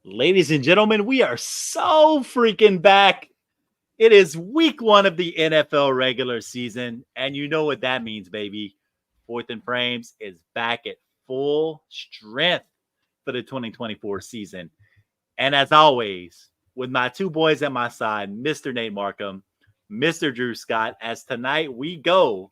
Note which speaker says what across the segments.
Speaker 1: Ladies and gentlemen, we are so freaking back. It is week one of the NFL regular season, and you know what that means, baby. Fourth and Frames is back at full strength for the 2024 season. And as always, with my two boys at my side, Mr. Nate Markham, Mr. Drew Scott, as tonight we go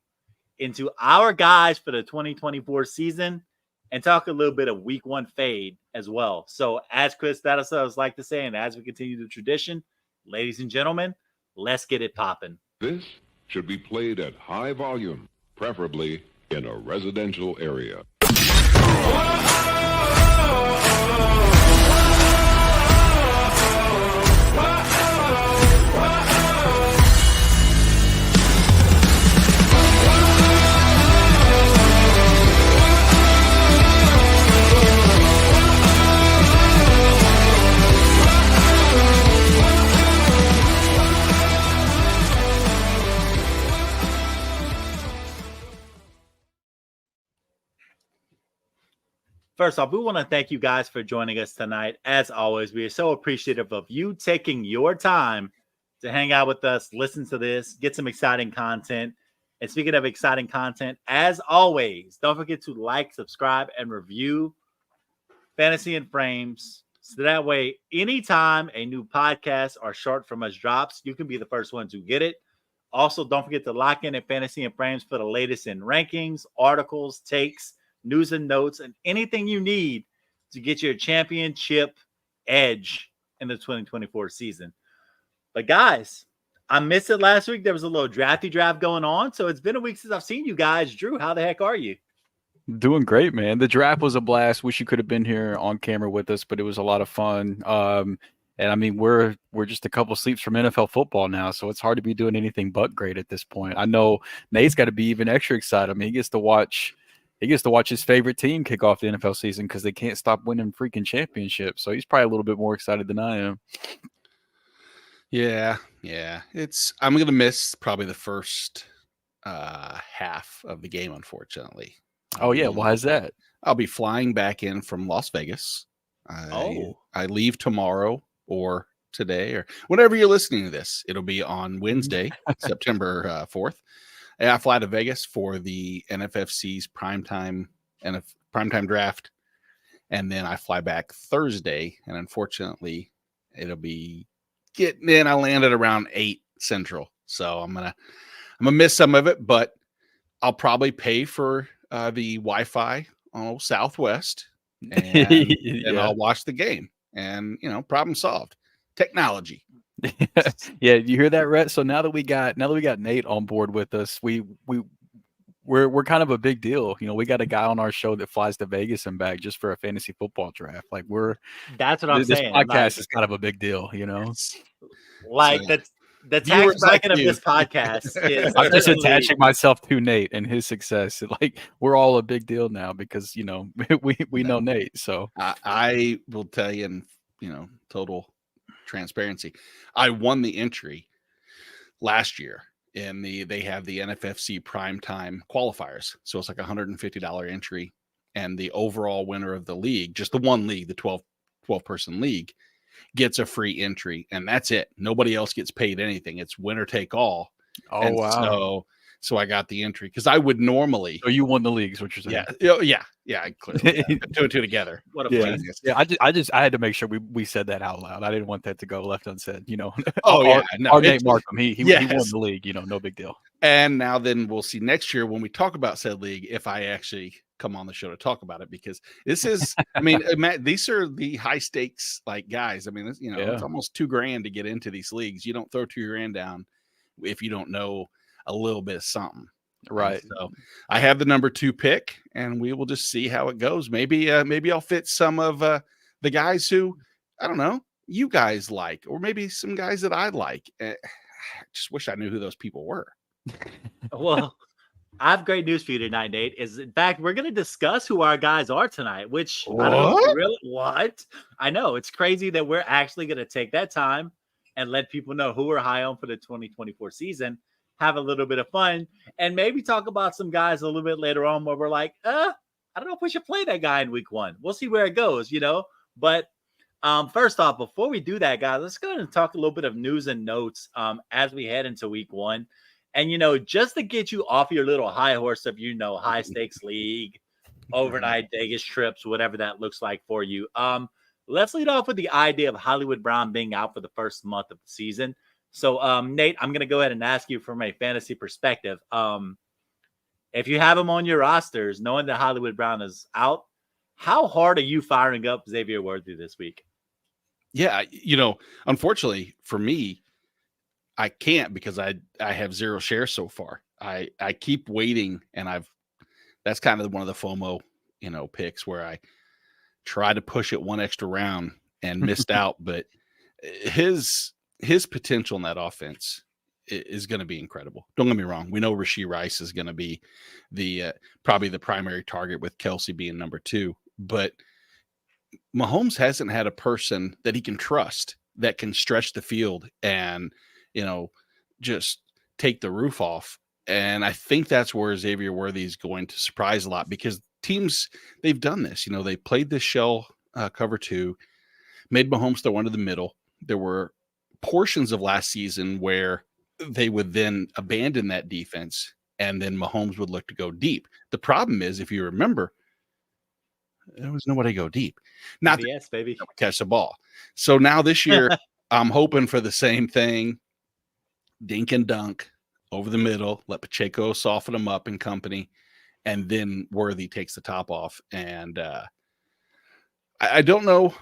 Speaker 1: into our guys for the 2024 season and talk a little bit of week one fade as well. So, as Chris Stanislaus like to say, and as we continue the tradition, ladies and gentlemen, let's get it popping.
Speaker 2: This should be played at high volume, preferably in a residential area.
Speaker 1: First off, we want to thank you guys for joining us tonight. As always, we are so appreciative of you taking your time to hang out with us, listen to this, get some exciting content. And speaking of exciting content, as always, don't forget to like, subscribe, and review Fantasy and Frames. So that way, anytime a new podcast or short from us drops, you can be the first one to get it. Also, don't forget to lock in at Fantasy and Frames for the latest in rankings, articles, takes, news and notes, and anything you need to get your championship edge in the 2024 season. But guys, I missed it last week. There was a little drafty draft going on. So it's been a week since I've seen you guys. Drew, how the heck are you?
Speaker 3: Doing great, man. The draft was a blast. Wish you could have been here on camera with us, but it was a lot of fun. And I mean, we're just a couple sleeps from NFL football now, so it's hard to be doing anything but great at this point. I know Nate's got to be even extra excited. I mean, he gets to watch his favorite team kick off the NFL season because they can't stop winning freaking championships. So he's probably a little bit more excited than I am.
Speaker 4: Yeah. I'm going to miss probably the first half of the game, unfortunately.
Speaker 3: Oh, yeah. Why is that?
Speaker 4: I'll be flying back in from Las Vegas. I leave tomorrow or today or whenever you're listening to this. It'll be on Wednesday, September 4th. And I fly to Vegas for the NFFC's primetime draft. And then I fly back Thursday. And unfortunately, it'll be getting in. I landed around 8 Central. So I'm gonna miss some of it, but I'll probably pay for the Wi-Fi on Southwest and I'll watch the game. And problem solved. Technology.
Speaker 3: Yeah, you hear that, Rhett? So now that we got Nate on board with us, we're kind of a big deal. We got a guy on our show that flies to Vegas and back just for a fantasy football draft. Like
Speaker 1: that's what I'm saying.
Speaker 3: This podcast is kind of a big deal,
Speaker 1: Like the tax bracket of this podcast is
Speaker 3: I'm just attaching myself to Nate and his success. Like we're all a big deal now because we know Nate. So
Speaker 4: I will tell you in total transparency, I won the entry last year in they have the NFFC primetime qualifiers, so it's like $150 entry, and the overall winner of the league, just the one league, the 12 person league, gets a free entry, and that's it. Nobody else gets paid anything. It's winner take all.
Speaker 3: Oh,
Speaker 4: and
Speaker 3: wow.
Speaker 4: So I got the entry because I would normally.
Speaker 3: So you won the league, is what you're saying?
Speaker 4: Yeah. I clearly two and two together. What a
Speaker 3: plan! Yeah, I had to make sure we said that out loud. I didn't want that to go left unsaid.
Speaker 4: Our
Speaker 3: Nate Markham, he won the league. No big deal.
Speaker 4: And now then we'll see next year when we talk about said league if I actually come on the show to talk about it, because this is, I mean, these are the high stakes guys. I mean, it's almost $2,000 to get into these leagues. You don't throw $2,000 down if you don't know a little bit of something.
Speaker 3: Right.
Speaker 4: And so I have the number 2 pick, and we will just see how it goes. Maybe I'll fit some of the guys who, I don't know, you guys like, or maybe some guys that I like. I just wish I knew who those people were.
Speaker 1: Well, I have great news for you tonight, Nate. In fact, we're going to discuss who our guys are tonight, which I don't know if really what. I know it's crazy that we're actually going to take that time and let people know who we're high on for the 2024 season, have a little bit of fun, and maybe talk about some guys a little bit later on where we're like, I don't know if we should play that guy in week one. We'll see where it goes, But First off, before we do that, guys, let's go ahead and talk a little bit of news and notes as we head into week one. And, just to get you off your little high horse of, high stakes league, overnight Vegas trips, whatever that looks like for you. Let's lead off with the idea of Hollywood Brown being out for the first month of the season. So, Nate, I'm going to go ahead and ask you from a fantasy perspective. If you have him on your rosters, knowing that Hollywood Brown is out, how hard are you firing up Xavier Worthy this week?
Speaker 4: Yeah, unfortunately for me, I can't because I have 0 shares so far. I keep waiting, and that's kind of one of the FOMO, picks where I try to push it one extra round and missed out. But his potential in that offense is going to be incredible. Don't get me wrong. We know Rashee Rice is going to be the probably the primary target, with Kelsey being number 2. But Mahomes hasn't had a person that he can trust that can stretch the field and, just take the roof off. And I think that's where Xavier Worthy is going to surprise a lot, because teams, they've done this. They played this shell cover 2, made Mahomes throw under the middle. There were portions of last season where they would then abandon that defense, and then Mahomes would look to go deep. The problem is, if you remember, there was nobody go deep. Not
Speaker 1: yes, baby,
Speaker 4: catch the ball. So now this year, I'm hoping for the same thing. Dink and dunk over the middle, let Pacheco soften him up and company, and then Worthy takes the top off. And I don't know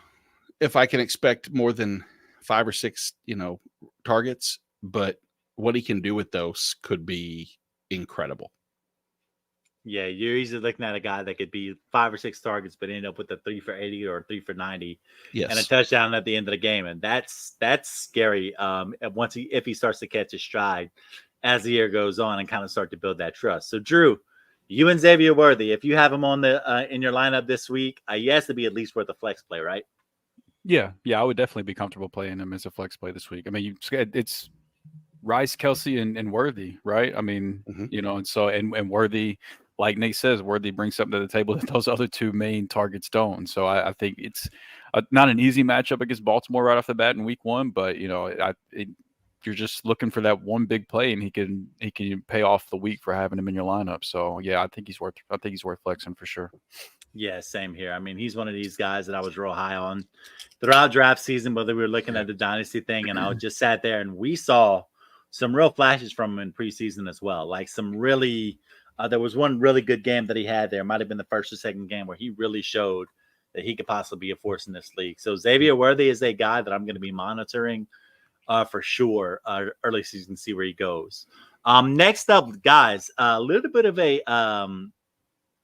Speaker 4: if I can expect more than 5 or 6, targets, but what he can do with those could be incredible.
Speaker 1: Yeah, you're easily looking at a guy that could be 5 or 6 targets, but end up with a 3 for 80 or 3 for 90,
Speaker 4: yes,
Speaker 1: and a touchdown at the end of the game. And that's scary. If he starts to catch his stride as the year goes on and kind of start to build that trust. So, Drew, you and Xavier Worthy, if you have him on the in your lineup this week, he has to be at least worth a flex play, right?
Speaker 3: Yeah, I would definitely be comfortable playing him as a flex play this week. I mean, it's Rice, Kelsey, and Worthy, right? I mean, and so and Worthy, like Nate says, Worthy brings something to the table that those other 2 main targets don't. So I think it's not an easy matchup against Baltimore right off the bat in week 1, but you're just looking for that one big play, and he can pay off the week for having him in your lineup. So yeah, I think he's worth flexing for sure.
Speaker 1: Yeah, same here. I mean, he's one of these guys that I was real high on throughout draft season, whether we were looking at the dynasty thing, and I just sat there and we saw some real flashes from him in preseason as well. Like some really, there was one really good game that he had there. Might have been the first or second game where he really showed that he could possibly be a force in this league. So Xavier Worthy is a guy that I'm going to be monitoring for sure early season, see where he goes. Next up, guys, a little bit of a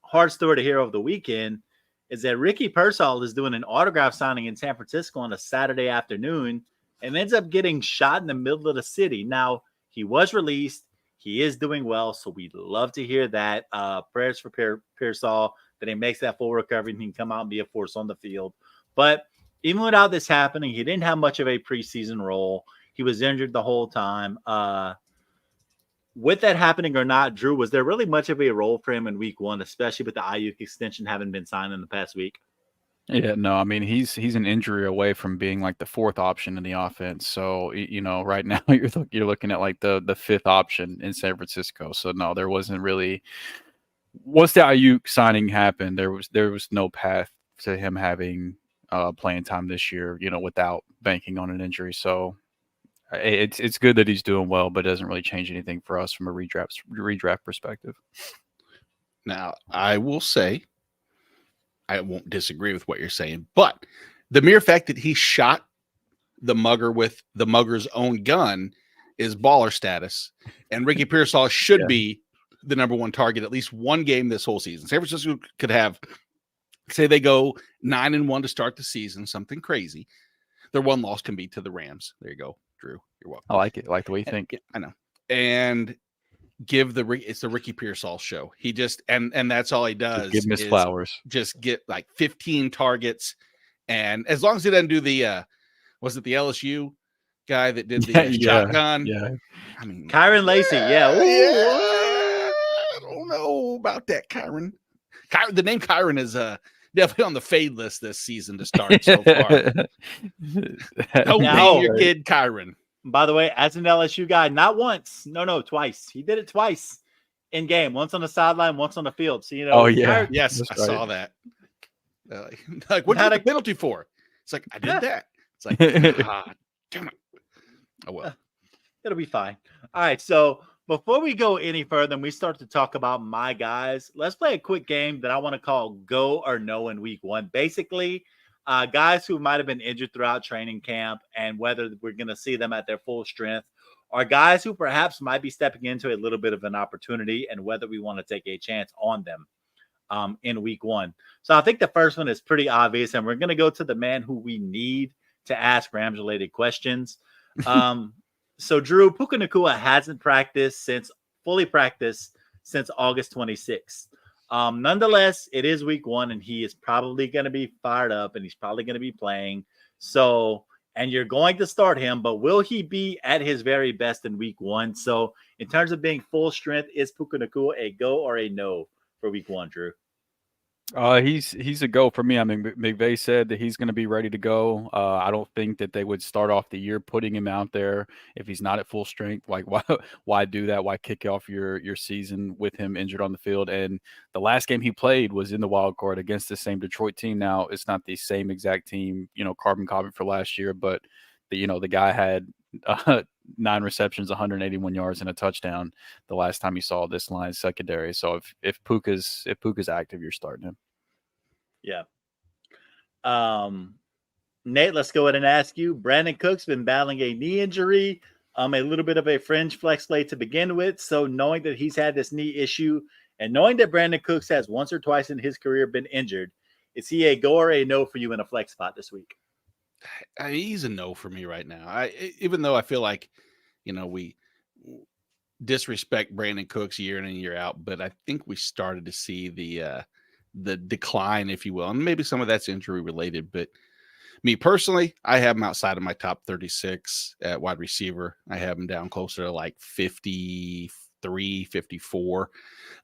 Speaker 1: hard story to hear over the weekend is that Ricky Pearsall is doing an autograph signing in San Francisco on a Saturday afternoon and ends up getting shot in the middle of the city. Now, he was released. He is doing well, so we'd love to hear that. Prayers for Pearsall that he makes that full recovery and he can come out and be a force on the field. But even without this happening, he didn't have much of a preseason role. He was injured the whole time. With that happening or not, Drew, was there really much of a role for him in week 1, especially with the Ayuk extension having been signed in the past week?
Speaker 3: Yeah, no, I mean, he's an injury away from being like the 4th option in the offense. So, right now you're looking at like the 5th option in San Francisco. So no, there wasn't really, once the Ayuk signing happened, there was no path to him having playing time this year, without banking on an injury. So it's good that he's doing well, but it doesn't really change anything for us from a redraft perspective.
Speaker 4: Now, I will say, I won't disagree with what you're saying, but the mere fact that he shot the mugger with the mugger's own gun is baller status. And Ricky Pearsall should be the number 1 target at least one game this whole season. San Francisco could have, say they go 9-1 to start the season, something crazy. Their one loss can be to the Rams. There you go, Drew. You're welcome.
Speaker 3: I like it. I like the way you think.
Speaker 4: I know. And it's the Ricky Pearsall show. He just and that's all he does.
Speaker 3: Just give Miss Flowers.
Speaker 4: Just get like 15 targets, and as long as he doesn't do the was it the LSU guy that did the shotgun?
Speaker 3: Yeah,
Speaker 4: I mean
Speaker 1: Kyron Lacy.
Speaker 4: I don't know about that, Kyron. The name Kyron is definitely on the fade list this season to start so far. Don't
Speaker 1: Now-
Speaker 4: name your kid Kyron.
Speaker 1: By the way, as an LSU guy, not once, no, twice. He did it twice in game. Once on the sideline, once on the field. So
Speaker 3: Oh, yeah.
Speaker 4: Yes,
Speaker 3: That's
Speaker 4: I
Speaker 3: right.
Speaker 4: saw that. Like, what
Speaker 1: Had
Speaker 4: did
Speaker 1: a-
Speaker 4: the penalty for? It's like, I did that. It's like, ah, damn it. Oh, well.
Speaker 1: It'll be fine. All right. So before we go any further and we start to talk about my guys, let's play a quick game that I want to call Go or No in week one. Basically, guys who might have been injured throughout training camp and whether we're going to see them at their full strength, or guys who perhaps might be stepping into a little bit of an opportunity and whether we want to take a chance on them in week one. So I think the first one is pretty obvious, and we're going to go to the man who we need to ask Rams-related questions. So Drew, Puka Nacua hasn't fully practiced since August 26th. Nonetheless, it is week one, and he is probably going to be fired up, and he's probably going to be playing. So, and you're going to start him, but will he be at his very best in week one? So, in terms of being full strength, is Puka Nacua a go or a no for week one, Drew?
Speaker 3: He's a go for me. I mean, McVay said that he's going to be ready to go. I don't think that they would start off the year putting him out there if he's not at full strength. Like, why do that? Why kick off your season with him injured on the field? And the last game he played was in the wild card against the same Detroit team. Now, it's not the same exact team, carbon copy for last year, but the guy had 9 receptions, 181 yards, and a touchdown the last time you saw this line secondary. So if Puka's active, you're starting him.
Speaker 1: Yeah. Nate, let's go ahead and ask you. Brandon Cook's been battling a knee injury, a little bit of a fringe flex play to begin with. So knowing that he's had this knee issue and knowing that Brandon Cooks has once or twice in his career been injured, is he a go or a no for you in a flex spot this week?
Speaker 4: He's a no for me right now. Even though I feel like, we disrespect Brandon Cooks year in and year out, but I think we started to see the decline, if you will, and maybe some of that's injury related. But me personally, I have him outside of my top 36 at wide receiver. I have him down closer to like 53, 54.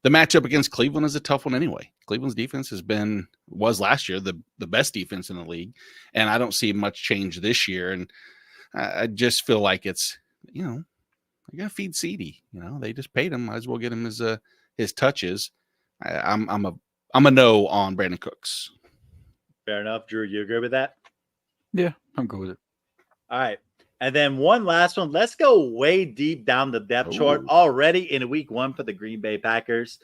Speaker 4: The matchup against Cleveland is a tough one anyway. Cleveland's defense was last year the best defense in the league, and I don't see much change this year. And I just feel like it's, I gotta feed CD. They just paid him. Might as well get him his touches. I'm a no on Brandon Cooks.
Speaker 1: Fair enough. Drew, you agree with that?
Speaker 3: Yeah, I'm good with it.
Speaker 1: All right. And then one last one. Let's go way deep down the depth chart already in week one for the Green Bay Packers.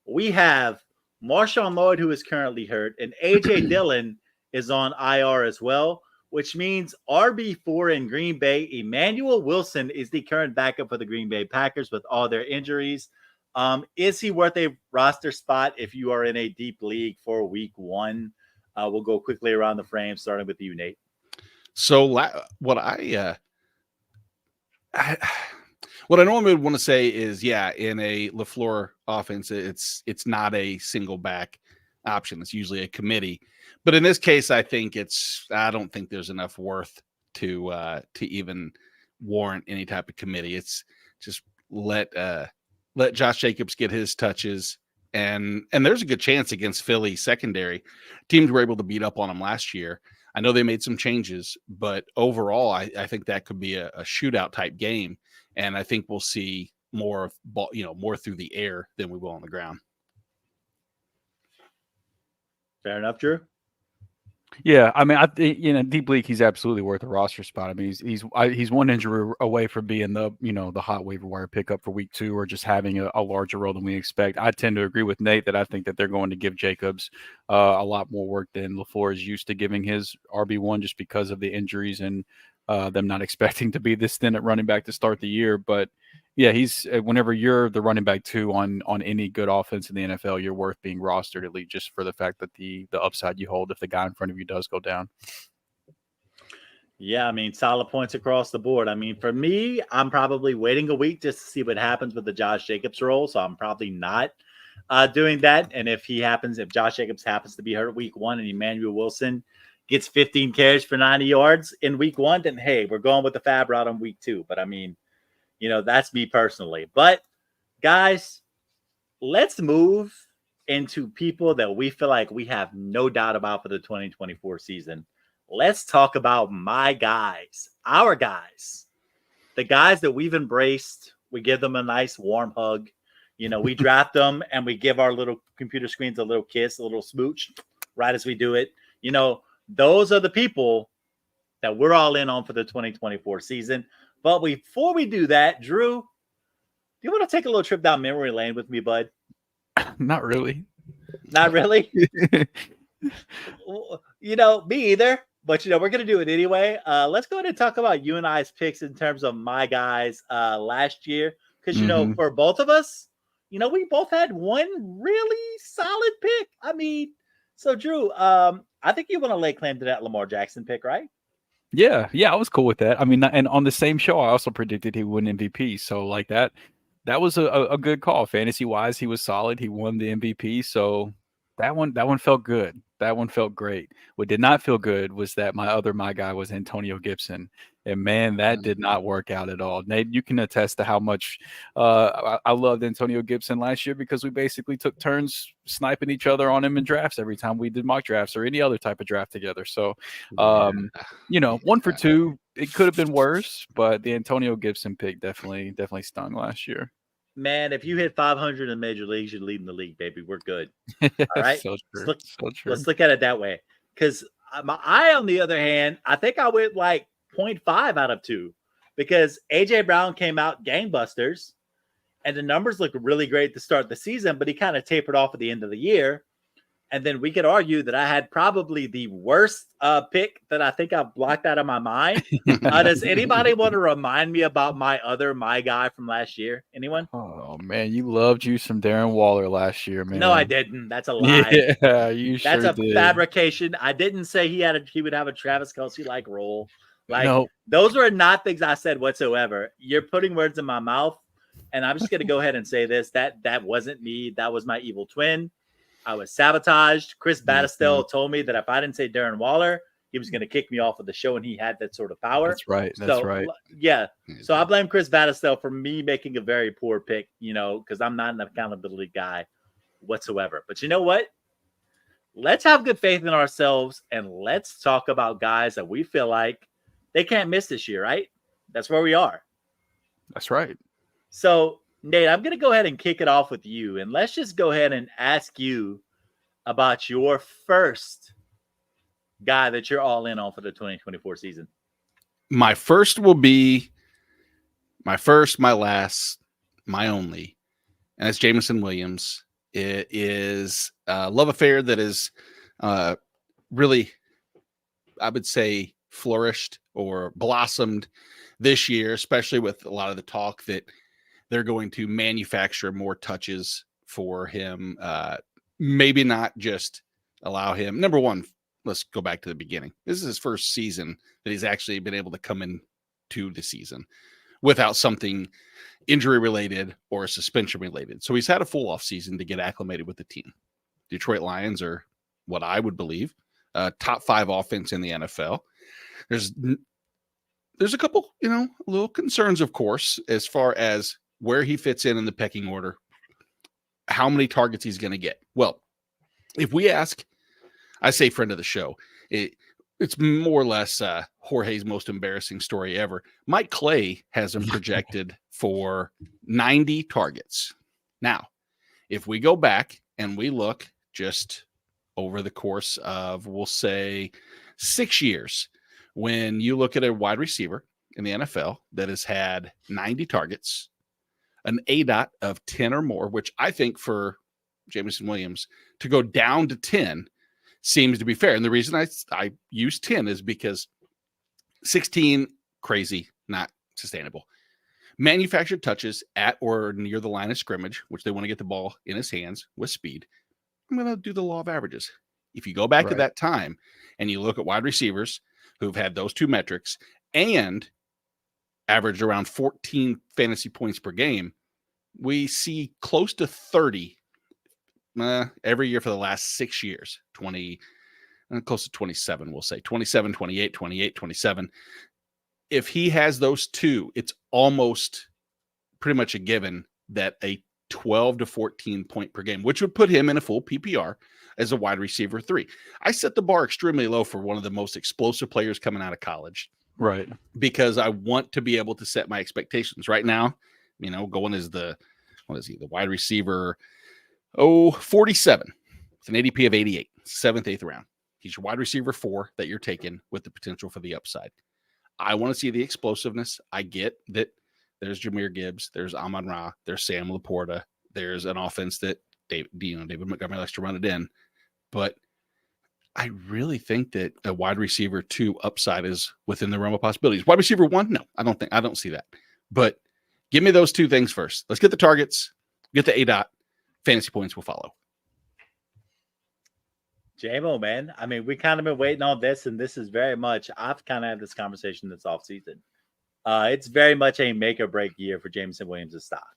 Speaker 1: We have Marshawn Lloyd, who is currently hurt, and A.J. Dillon is on IR as well, which means RB4 in Green Bay. Emmanuel Wilson is the current backup for the Green Bay Packers with all their injuries. Is he worth a roster spot if you are in a deep league for week one? We'll go quickly around the frame, starting with you, Nate.
Speaker 4: So what I normally would want to say is, in a LaFleur offense, it's not a single back option. It's usually a committee. But in this case, I don't think there's enough worth to even warrant any type of committee. It's just let Josh Jacobs get his touches. And there's a good chance against Philly secondary. Teams were able to beat up on them last year. I know they made some changes, but overall, I think that could be a shootout type game. And I think we'll see more ball, more through the air than we will on the ground.
Speaker 1: Fair enough, Drew.
Speaker 3: Yeah, I mean, I think deep league, he's absolutely worth a roster spot. I mean, he's one injury away from being the hot waiver wire pickup for week 2, or just having a larger role than we expect. I tend to agree with Nate that I think that they're going to give Jacobs a lot more work than LaFleur is used to giving his RB1, just because of the injuries and them not expecting to be this thin at running back to start the year. But yeah, he's whenever you're the running back 2 on any good offense in the NFL, you're worth being rostered, at least just for the fact that the upside you hold if the guy in front of you does go down.
Speaker 1: Yeah, I mean, solid points across the board. I mean, for me, I'm probably waiting a week just to see what happens with the Josh Jacobs role. So I'm probably not doing that. And if Josh Jacobs happens to be hurt week 1 and Emmanuel Wilson gets 15 carries for 90 yards in week 1, then hey, we're going with the fab route on week 2. But I mean, that's me personally. But guys, let's move into people that we feel like we have no doubt about for the 2024 season. Let's talk about my guys, our guys, the guys that we've embraced. We give them a nice warm hug. You know, we draft them and we give our little computer screens a little kiss, a little smooch right as we do it. You know, those are the people that we're all in on for the 2024 season. But before we do that, Drew, do you want to take a little trip down memory lane with me, bud?
Speaker 3: Not really.
Speaker 1: Not really. You know, me either. But, you know, we're going to do it anyway. Let's go ahead and talk about you and I's picks in terms of my guys last year. Because, you know, for both of us, you know, we both had one really solid pick. I mean, so, Drew, I think you want to lay claim to that Lamar Jackson pick, right?
Speaker 3: Yeah, I was cool with that. I mean, and on the same show, I also predicted he would win MVP. So, like that was a good call. Fantasy wise, he was solid. He won the MVP. So that one felt good. That one felt great. What did not feel good was that my guy was Antonio Gibson. And man, that did not work out at all. Nate, you can attest to how much I loved Antonio Gibson last year because we basically took turns sniping each other on him in drafts every time we did mock drafts or any other type of draft together. So, you know, 1 for 2, it could have been worse, but the Antonio Gibson pick definitely stung last year.
Speaker 1: Man, if you hit 500 in major leagues, you're leading the league, baby. We're good. All right.
Speaker 3: So true.
Speaker 1: Let's look at it that way. Because I, on the other hand, I think I went like 0.5 out of 2 because AJ Brown came out gangbusters and the numbers look really great to start the season, but he kind of tapered off at the end of the year. And then we could argue that I had probably the worst pick that I think I've blocked out of my mind. Does anybody want to remind me about my guy from last year? Anyone?
Speaker 3: Oh man, you loved you some Darren Waller last year, man.
Speaker 1: No, I didn't. That's a lie.
Speaker 3: Yeah, you sure
Speaker 1: That's a
Speaker 3: did.
Speaker 1: fabrication. I didn't say he would have a Travis Kelce like role. Like
Speaker 3: No.
Speaker 1: Those were not things I said whatsoever. You're putting words in my mouth, and I'm just gonna go ahead and say this: that wasn't me. That was my evil twin. I was sabotaged. Chris Battistell told me that if I didn't say Darren Waller, he was going to kick me off of the show, and he had that sort of power.
Speaker 3: That's right. That's right.
Speaker 1: Yeah. So I blame Chris Battistell for me making a very poor pick, you know, because I'm not an accountability guy whatsoever. But you know what? Let's have good faith in ourselves, and let's talk about guys that we feel like they can't miss this year, right? That's where we are.
Speaker 3: That's right.
Speaker 1: So, Nate, I'm going to go ahead and kick it off with you, and let's just go ahead and ask you about your first guy that you're all in on for the 2024 season.
Speaker 4: My first will be my first, my last, my only, and it's Jameson Williams. It is a love affair that is really, I would say, flourished or blossomed this year, especially with a lot of the talk that they're going to manufacture more touches for him. Maybe not just allow him. Number one, let's go back to the beginning. This is his first season that he's actually been able to come in to the season without something injury related or suspension related. So he's had a full off season to get acclimated with the team. Detroit Lions are what I would believe top 5 offense in the NFL. There's a couple, little concerns, of course, as far as where he fits in the pecking order, how many targets he's going to get. Well, if we ask, I say friend of the show, it's more or less Jorge's most embarrassing story ever. Mike Clay has him projected for 90 targets. Now, if we go back and we look just over the course of, we'll say, 6 years, when you look at a wide receiver in the NFL that has had 90 targets, an ADOT of 10 or more, which I think for Jameson Williams to go down to 10 seems to be fair. And the reason I use 10 is because 16, crazy, not sustainable. Manufactured touches at or near the line of scrimmage, which they want to get the ball in his hands with speed. I'm going to do the law of averages. If you go back to that time and you look at wide receivers who've had those two metrics and averaged around 14 fantasy points per game, we see close to 30 every year for the last 6 years, close to 27, we'll say 27, 28, 28, 27. If he has those two, it's almost pretty much a given that a 12 to 14 point per game, which would put him in a full PPR as a wide receiver 3. I set the bar extremely low for one of the most explosive players coming out of college.
Speaker 3: Right.
Speaker 4: Because I want to be able to set my expectations. Right now, going as the wide receiver 47 with an ADP of 88, 7th, 8th round. He's your wide receiver 4 that you're taking with the potential for the upside. I want to see the explosiveness. I get that there's Jahmyr Gibbs, there's Amon-Ra, there's Sam Laporta, there's an offense that David Montgomery likes to run it in. But I really think that a wide receiver 2 upside is within the realm of possibilities. Wide receiver 1, no, I don't see that. But give me those 2 things first. Let's get the targets, get the ADOT, fantasy points will follow.
Speaker 1: JMO, man. I mean, we kind of been waiting on this, and this is very much, I've kind of had this conversation this offseason. It's very much a make or break year for Jameson Williams' stock.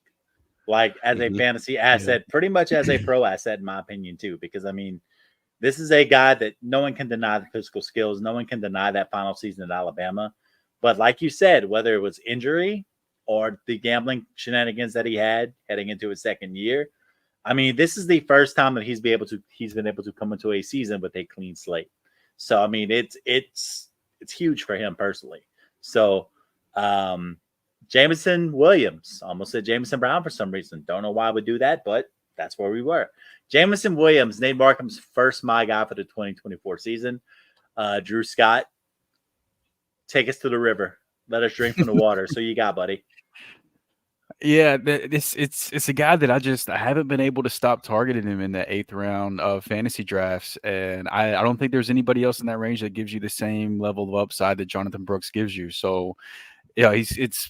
Speaker 1: Like, as a fantasy asset, pretty much as a pro asset, in my opinion, too. Because, I mean, this is a guy that no one can deny the physical skills. No one can deny that final season at Alabama. But like you said, whether it was injury or the gambling shenanigans that he had heading into his second year, I mean, this is the first time that he's been able to come into a season with a clean slate. So, I mean, it's huge for him personally. So, Jameson Williams, almost said Jameson Brown for some reason. Don't know why we do that, but that's where we were. Jameson Williams, Nate Markham's first my guy for the 2024 season. Drew Scott, take us to the river. Let us drink from the water. So you got, buddy.
Speaker 3: Yeah, it's a guy that I haven't been able to stop targeting him in the 8th round of fantasy drafts, and I don't think there's anybody else in that range that gives you the same level of upside that Jonathan Brooks gives you. So, yeah, it's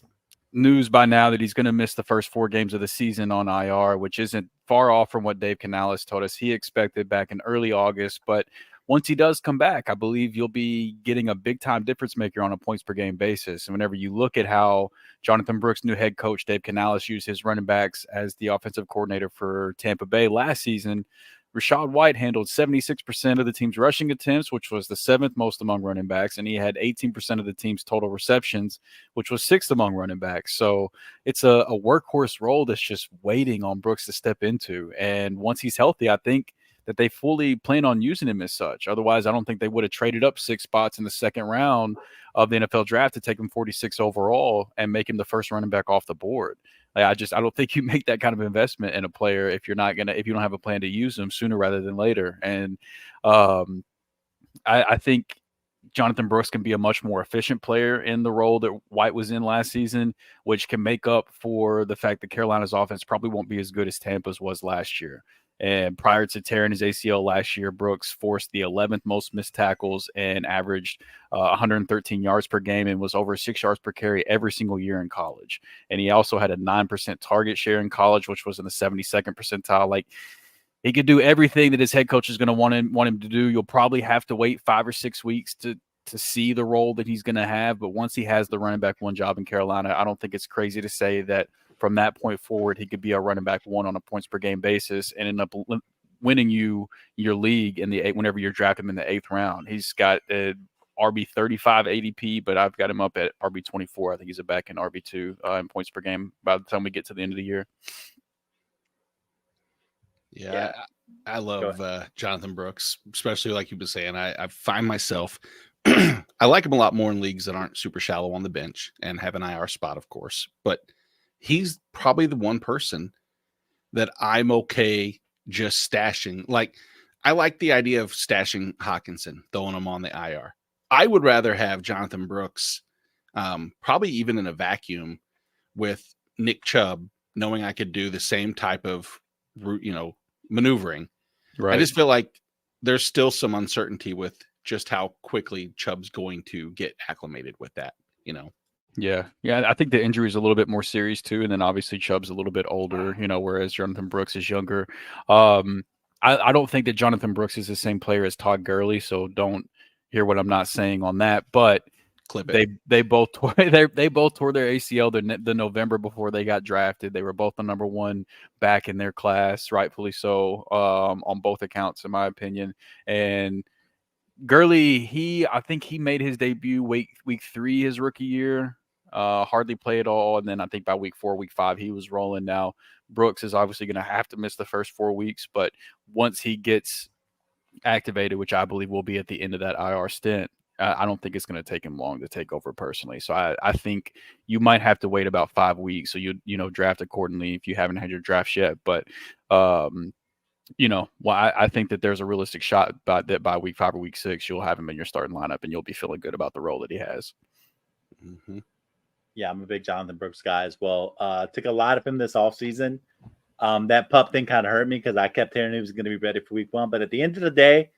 Speaker 3: news by now that he's going to miss the first 4 games of the season on IR, which isn't far off from what Dave Canales told us he expected back in early August. But once he does come back, I believe you'll be getting a big-time difference maker on a points-per-game basis. And whenever you look at how Jonathan Brooks' new head coach, Dave Canales, used his running backs as the offensive coordinator for Tampa Bay last season, Rachaad White handled 76% of the team's rushing attempts, which was the 7th most among running backs, and he had 18% of the team's total receptions, which was 6th among running backs. So it's a workhorse role that's just waiting on Brooks to step into. And once he's healthy, I think that they fully plan on using him as such. Otherwise, I don't think they would have traded up 6 spots in the 2nd round of the NFL draft to take him 46 overall and make him the first running back off the board. I don't think you make that kind of investment in a player if you don't have a plan to use them sooner rather than later. And I think Jonathan Brooks can be a much more efficient player in the role that White was in last season, which can make up for the fact that Carolina's offense probably won't be as good as Tampa's was last year. And prior to tearing his ACL last year, Brooks forced the 11th most missed tackles and averaged 113 yards per game and was over 6 yards per carry every single year in college. And he also had a 9% target share in college, which was in the 72nd percentile. Like, he could do everything that his head coach is going to want him to do. You'll probably have to wait 5 or 6 weeks to see the role that he's going to have. But once he has the running back 1 job in Carolina, I don't think it's crazy to say that from that point forward, he could be a running back 1 on a points per game basis and end up winning you your league whenever you're drafting him in the 8th round. He's got a RB 35 ADP, but I've got him up at RB 24. I think he's a back in RB 2 in points per game by the time we get to the end of the year.
Speaker 4: Yeah. I love Jonathan Brooks, especially like you were saying. I find myself I like him a lot more in leagues that aren't super shallow on the bench and have an IR spot, of course, but he's probably the one person that I'm okay just stashing. Like, I like the idea of stashing Hawkinson, throwing him on the IR. I would rather have Jonathan Brooks, probably even in a vacuum with Nick Chubb, knowing I could do the same type of maneuvering. Right. I just feel like there's still some uncertainty with just how quickly Chubb's going to get acclimated with that,
Speaker 3: Yeah. I think the injury is a little bit more serious too, and then obviously Chubb's a little bit older, whereas Jonathan Brooks is younger. I don't think that Jonathan Brooks is the same player as Todd Gurley, so don't hear what I'm not saying on that. But
Speaker 4: clip it.
Speaker 3: They both tore their ACL the November before they got drafted. They were both the number 1 back in their class, rightfully so, on both accounts, in my opinion. And Gurley, I think he made his debut week 3 his rookie year. hardly played all. And then I think by week 4, week 5, he was rolling. Now, Brooks is obviously going to have to miss the first 4 weeks, but once he gets activated, which I believe will be at the end of that IR stint, I don't think it's going to take him long to take over personally. So I think you might have to wait about 5 weeks. So you draft accordingly if you haven't had your drafts yet. But I think that there's a realistic shot that by week 5 or week 6 you'll have him in your starting lineup and you'll be feeling good about the role that he has.
Speaker 4: Mm-hmm.
Speaker 1: Yeah, I'm a big Jonathan Brooks guy as well. Took a lot of him this offseason. That pup thing kind of hurt me because I kept hearing he was going to be ready for week 1. But at the end of the day,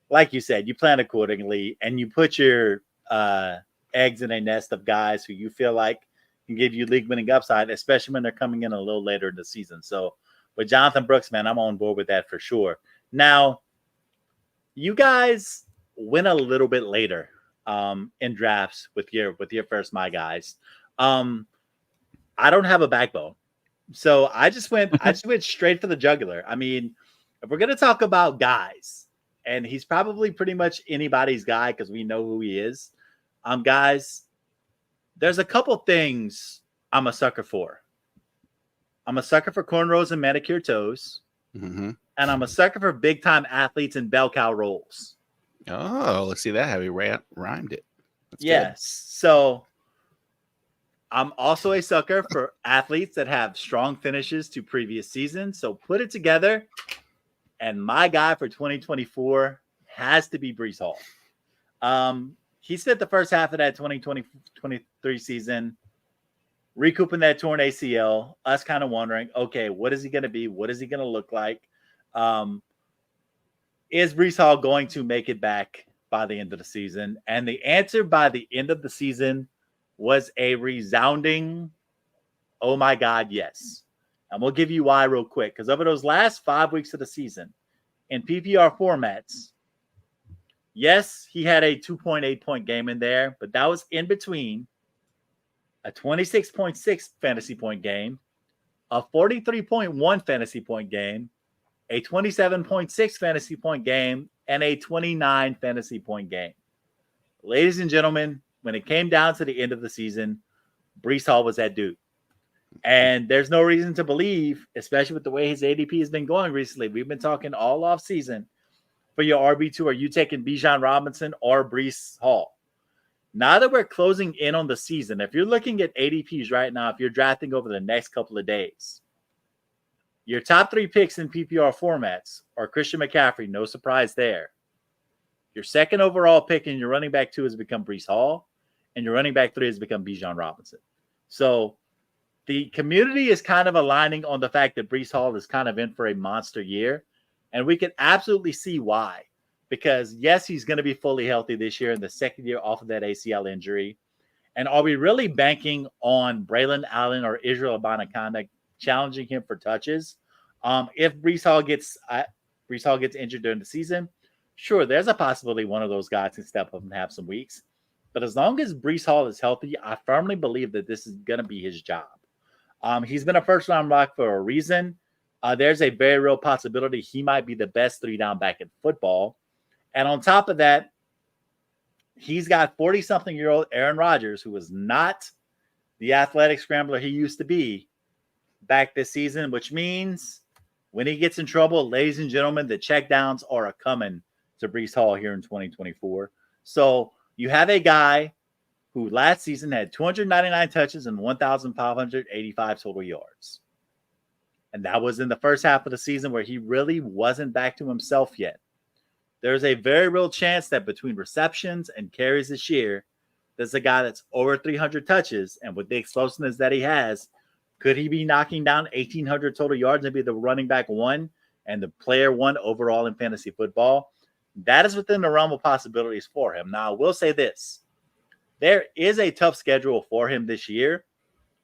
Speaker 1: like you said, you plan accordingly and you put your eggs in a nest of guys who you feel like can give you league-winning upside, especially when they're coming in a little later in the season. So with Jonathan Brooks, man, I'm on board with that for sure. Now, you guys went a little bit later in drafts with your first My Guys. I don't have a backbone. So I just went straight for the jugular. I mean, if we're going to talk about guys, and he's probably pretty much anybody's guy because we know who he is. Guys, there's a couple things I'm a sucker for. I'm a sucker for cornrows and manicured toes.
Speaker 4: Mm-hmm.
Speaker 1: And I'm a sucker for big-time athletes in bell cow roles.
Speaker 4: Oh, let's see that, how he rhymed it. That's
Speaker 1: yes.
Speaker 4: good.
Speaker 1: So I'm also a sucker for athletes that have strong finishes to previous seasons. So put it together. And my guy for 2024 has to be Breece Hall. He spent the first half of that 2023 season recouping that torn ACL, us kind of wondering, okay, what is he going to be? What is he going to look like? Is Breece Hall going to make it back by the end of the season? And the answer by the end of the season was a resounding, oh my God, yes. And we'll give you why real quick. Because over those last 5 weeks of the season, in PPR formats, yes, he had a 2.8-point game in there, but that was in between a 26.6 fantasy point game, a 43.1 fantasy point game, a 27.6 fantasy point game, and a 29 fantasy point game. Ladies and gentlemen, when it came down to the end of the season, Breece Hall was that dude. And there's no reason to believe, especially with the way his ADP has been going recently. We've been talking all off season for your RB2. Are you taking Bijan Robinson or Breece Hall? Now that we're closing in on the season, if you're looking at ADPs right now, if you're drafting over the next couple of days, your top 3 picks in PPR formats are Christian McCaffrey, no surprise there. Your second overall pick in your running back 2 has become Breece Hall, and your running back 3 has become Bijan Robinson. So the community is kind of aligning on the fact that Breece Hall is kind of in for a monster year, and we can absolutely see why. Because, yes, he's going to be fully healthy this year in the second year off of that ACL injury. And are we really banking on Braylon Allen or Israel Abanikanda challenging him for touches? If Breece Hall gets injured during the season, sure, there's a possibility one of those guys can step up and have some weeks. But as long as Breece Hall is healthy, I firmly believe that this is going to be his job. He's been a first-round lock for a reason. There's a very real possibility he might be the best 3-down back in football. And on top of that, he's got 40-something-year-old Aaron Rodgers, who is not the athletic scrambler he used to be back this season, which means when he gets in trouble, ladies and gentlemen, the checkdowns are coming to Breece Hall here in 2024. So you have a guy who last season had 299 touches and 1,585 total yards. And that was in the first half of the season where he really wasn't back to himself yet. There's a very real chance that between receptions and carries this year, there's a guy that's over 300 touches. And with the explosiveness that he has, could he be knocking down 1,800 total yards and be the running back 1 and the player 1 overall in fantasy football? That is within the realm of possibilities for him. Now, I will say this. There is a tough schedule for him this year.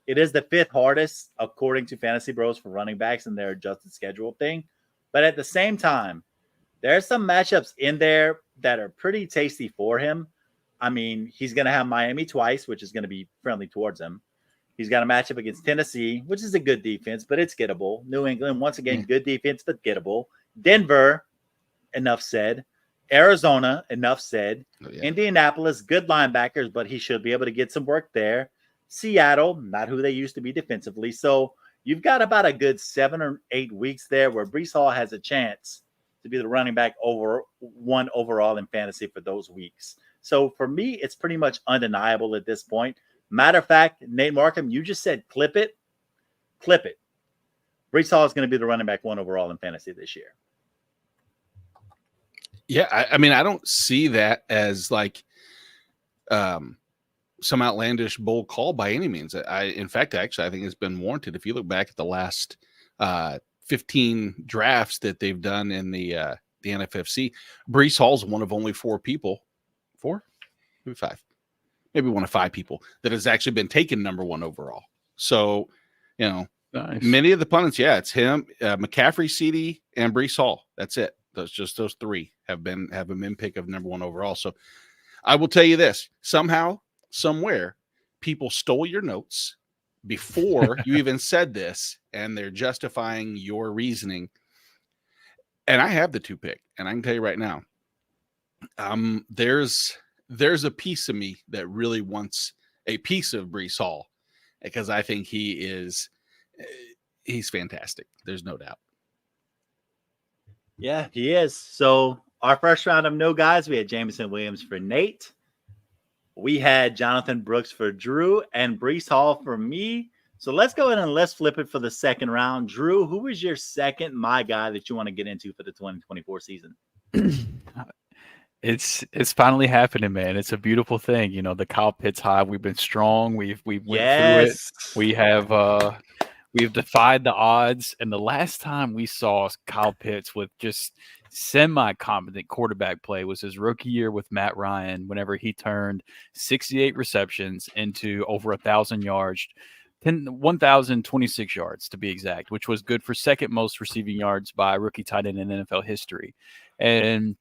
Speaker 1: It is the 5th hardest, according to Fantasy Bros, for running backs and their adjusted schedule thing. But at the same time, there are some matchups in there that are pretty tasty for him. I mean, he's going to have Miami twice, which is going to be friendly towards him. He's got a matchup against Tennessee, which is a good defense, but it's gettable. New England, once again, good defense, but gettable. Denver, enough said. Arizona, enough said.
Speaker 4: Oh, yeah.
Speaker 1: Indianapolis, good linebackers, but he should be able to get some work there. Seattle, not who they used to be defensively. So you've got about a good 7 or 8 weeks there where Breece Hall has a chance to be the running back one overall in fantasy for those weeks. So for me, it's pretty much undeniable at this point. Matter of fact, Nate Markham, you just said clip it. Clip it. Breece Hall is going to be the running back one overall in fantasy this year.
Speaker 4: Yeah, I mean, I don't see that as like some outlandish bold call by any means. In fact, actually, I think it's been warranted. If you look back at the last 15 drafts that they've done in the NFFC, Breece Hall's one of only 4 people, 4, maybe 5, maybe one of 5 people that has actually been taken number 1 overall. So, you know,
Speaker 3: Nice.
Speaker 4: Many of the pundits, yeah, it's him, McCaffrey, CD, and Breece Hall. That's it. Those 3 have a min pick of number 1 overall. So I will tell you this: somehow, somewhere, people stole your notes before you even said this, and they're justifying your reasoning. And I have the 2 pick, and I can tell you right now, there's a piece of me that really wants a piece of Breece Hall because I think he's fantastic. There's no doubt.
Speaker 1: Yeah, he is. So our first round of no guys, we had Jameson Williams for Nate. We had Jonathan Brooks for Drew and Breece Hall for me. So let's go ahead and let's flip it for the second round. Drew, who was your second my guy that you want to get into for the 2024 season?
Speaker 3: It's finally happening, man. It's a beautiful thing. You know, the Kyle Pitts hive. We've been strong. We've went through it. We have we've defied the odds. And the last time we saw Kyle Pitts with just semi-competent quarterback play was his rookie year with Matt Ryan, whenever he turned 68 receptions into over 1,000 yards, 1,026 yards to be exact, which was good for second most receiving yards by a rookie tight end in NFL history. And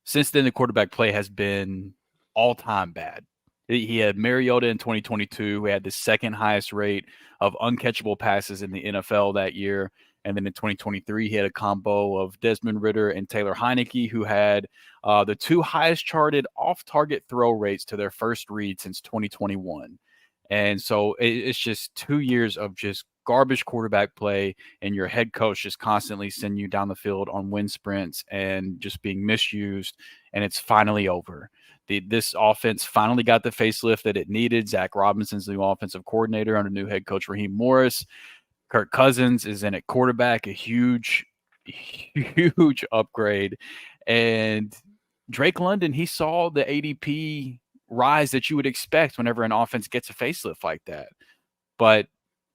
Speaker 3: since then, the quarterback play has been all-time bad. He had Mariota in 2022, who had the second highest rate of uncatchable passes in the NFL that year. And then in 2023, he had a combo of Desmond Ridder and Taylor Heineke, who had the 2 highest charted off-target throw rates to their first read since 2021. And so it's just 2 years of just garbage quarterback play, and your head coach just constantly sending you down the field on wind sprints and just being misused. And it's finally over. This offense finally got the facelift that it needed. Zach Robinson's the new offensive coordinator under new head coach Raheem Morris. Kirk Cousins is in at quarterback, a huge upgrade. And Drake London, he saw the ADP rise that you would expect whenever an offense gets a facelift like that.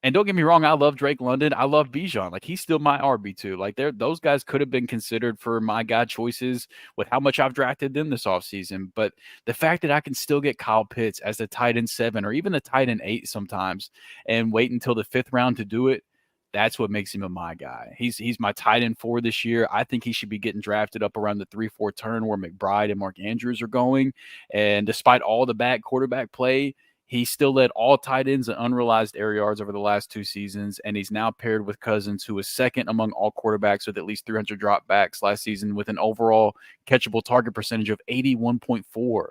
Speaker 3: And don't get me wrong, I love Drake London. I love Bijan. Like, he's still my RB2. Like, those guys could have been considered for my guy choices with how much I've drafted them this offseason. But the fact that I can still get Kyle Pitts as the tight end 7 or even the tight end 8 sometimes and wait until the 5th round to do it, that's what makes him a my guy. He's my tight end 4 this year. I think he should be getting drafted up around the 3-4 turn where McBride and Mark Andrews are going. And despite all the bad quarterback play, he still led all tight ends in unrealized air yards over the last 2 seasons, and he's now paired with Cousins, who was second among all quarterbacks with at least 300 dropbacks last season with an overall catchable target percentage of 81.4.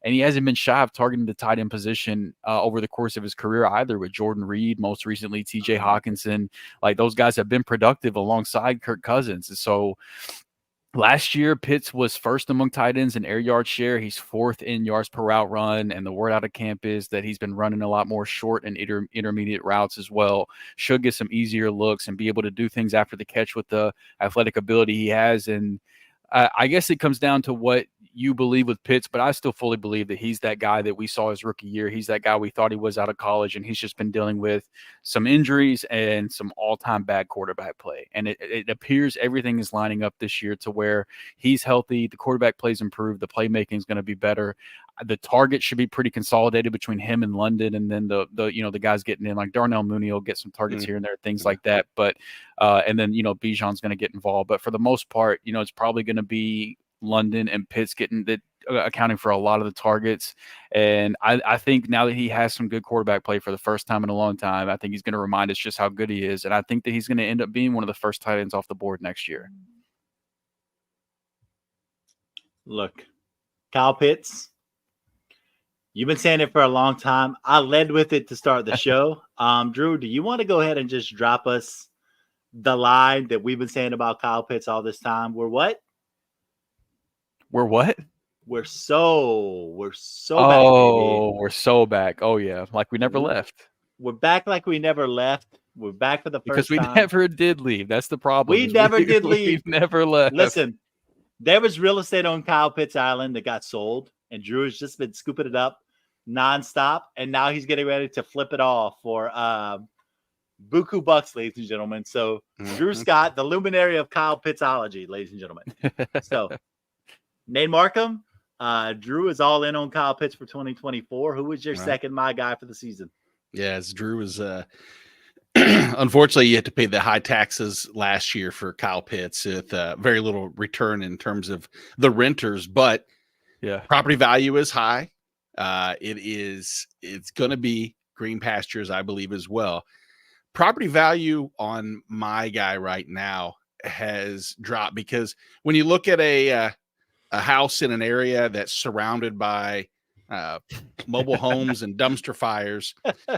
Speaker 3: And he hasn't been shy of targeting the tight end position over the course of his career either, with Jordan Reed, most recently TJ Hawkinson. Like, those guys have been productive alongside Kirk Cousins. And so last year, Pitts was first among tight ends in air yard share. He's 4th in yards per route run, and the word out of camp is that he's been running a lot more short and intermediate routes as well. Should get some easier looks and be able to do things after the catch with the athletic ability he has. And I guess it comes down to what you believe with Pitts, but I still fully believe that he's that guy that we saw his rookie year. He's that guy we thought he was out of college, and he's just been dealing with some injuries and some all-time bad quarterback play. And it appears everything is lining up this year to where he's healthy, the quarterback play's improved, the playmaking is going to be better. The target should be pretty consolidated between him and London, and then the guys getting in, like Darnell Mooney will get some targets here and there, things like that. But and then Bijan's going to get involved. But for the most part, it's probably going to be London and Pitts getting that, accounting for a lot of the targets. And I think now that he has some good quarterback play for the first time in a long time, I think he's going to remind us just how good he is. And I think that he's going to end up being one of the first tight ends off the board next year.
Speaker 1: Look, Kyle Pitts, You've been saying it for a long time. I led with it to start the show. Drew, do you want to go ahead and just drop us the line that we've been saying about Kyle Pitts all this time? We're what?
Speaker 3: We're what?
Speaker 1: We're so back, baby.
Speaker 3: We're so back. Oh yeah, like we never left.
Speaker 1: We're back like we never left. We're back for the
Speaker 3: Because
Speaker 1: first
Speaker 3: we
Speaker 1: time.
Speaker 3: never did leave. That's the problem.
Speaker 1: We never did leave.
Speaker 3: We never left.
Speaker 1: Listen, there was real estate on Kyle Pitts Island that got sold, and Drew has just been scooping it up nonstop, and now he's getting ready to flip it off for buku bucks, ladies and gentlemen. So Drew Scott, the luminary of Kyle Pittsology, ladies and gentlemen. So Nate Markham, Drew is all in on Kyle Pitts for 2024. Who was your second my guy for the season?
Speaker 4: Yes, Drew was unfortunately you had to pay the high taxes last year for Kyle Pitts with very little return in terms of the renters, but
Speaker 3: yeah,
Speaker 4: property value is high. It's going to be green pastures, I believe, as well. Property value on my guy right now has dropped because when you look at a house in an area that's surrounded by mobile homes and dumpster fires,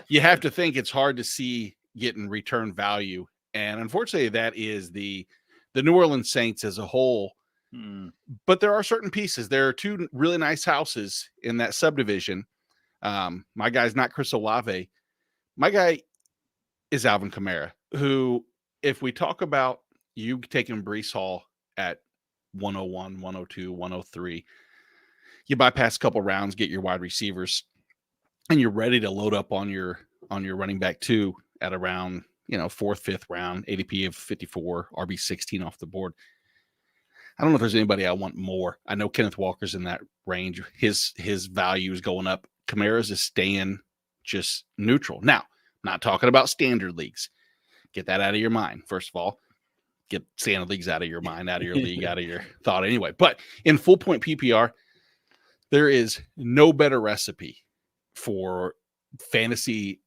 Speaker 4: you have to think it's hard to see getting return value. And unfortunately, that is the New Orleans Saints as a whole. But there are certain pieces. There are two really nice houses in that subdivision. My guy's not Chris Olave. My guy is Alvin Kamara, who, if we talk about you taking Breece Hall at 101, 102, 103, you bypass a couple rounds, get your wide receivers, and you're ready to load up on your running back 2 at around, fourth, fifth round, ADP of 54, RB 16 off the board. I don't know if there's anybody I want more. I know Kenneth Walker's in that range. His value is going up. Kamara's is staying just neutral. Now, not talking about standard leagues. Get that out of your mind. First of all, get standard leagues out of your mind, out of your league, out of your thought anyway. But in full point PPR, there is no better recipe for fantasy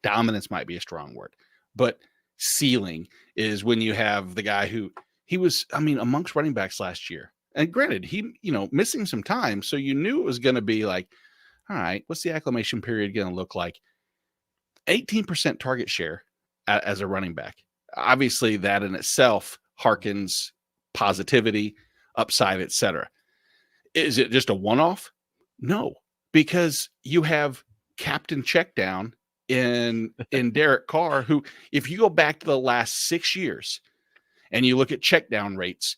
Speaker 4: dominance, might be a strong word, but ceiling is when you have the guy who he was, amongst running backs last year. And granted, he, missing some time. So you knew it was going to be like, all right, what's the acclimation period going to look like? 18% target share as a running back. Obviously, that in itself harkens positivity, upside, etc. Is it just a one-off? No, because you have Captain Checkdown in Derek Carr, who, if you go back to the last 6 years and you look at checkdown rates,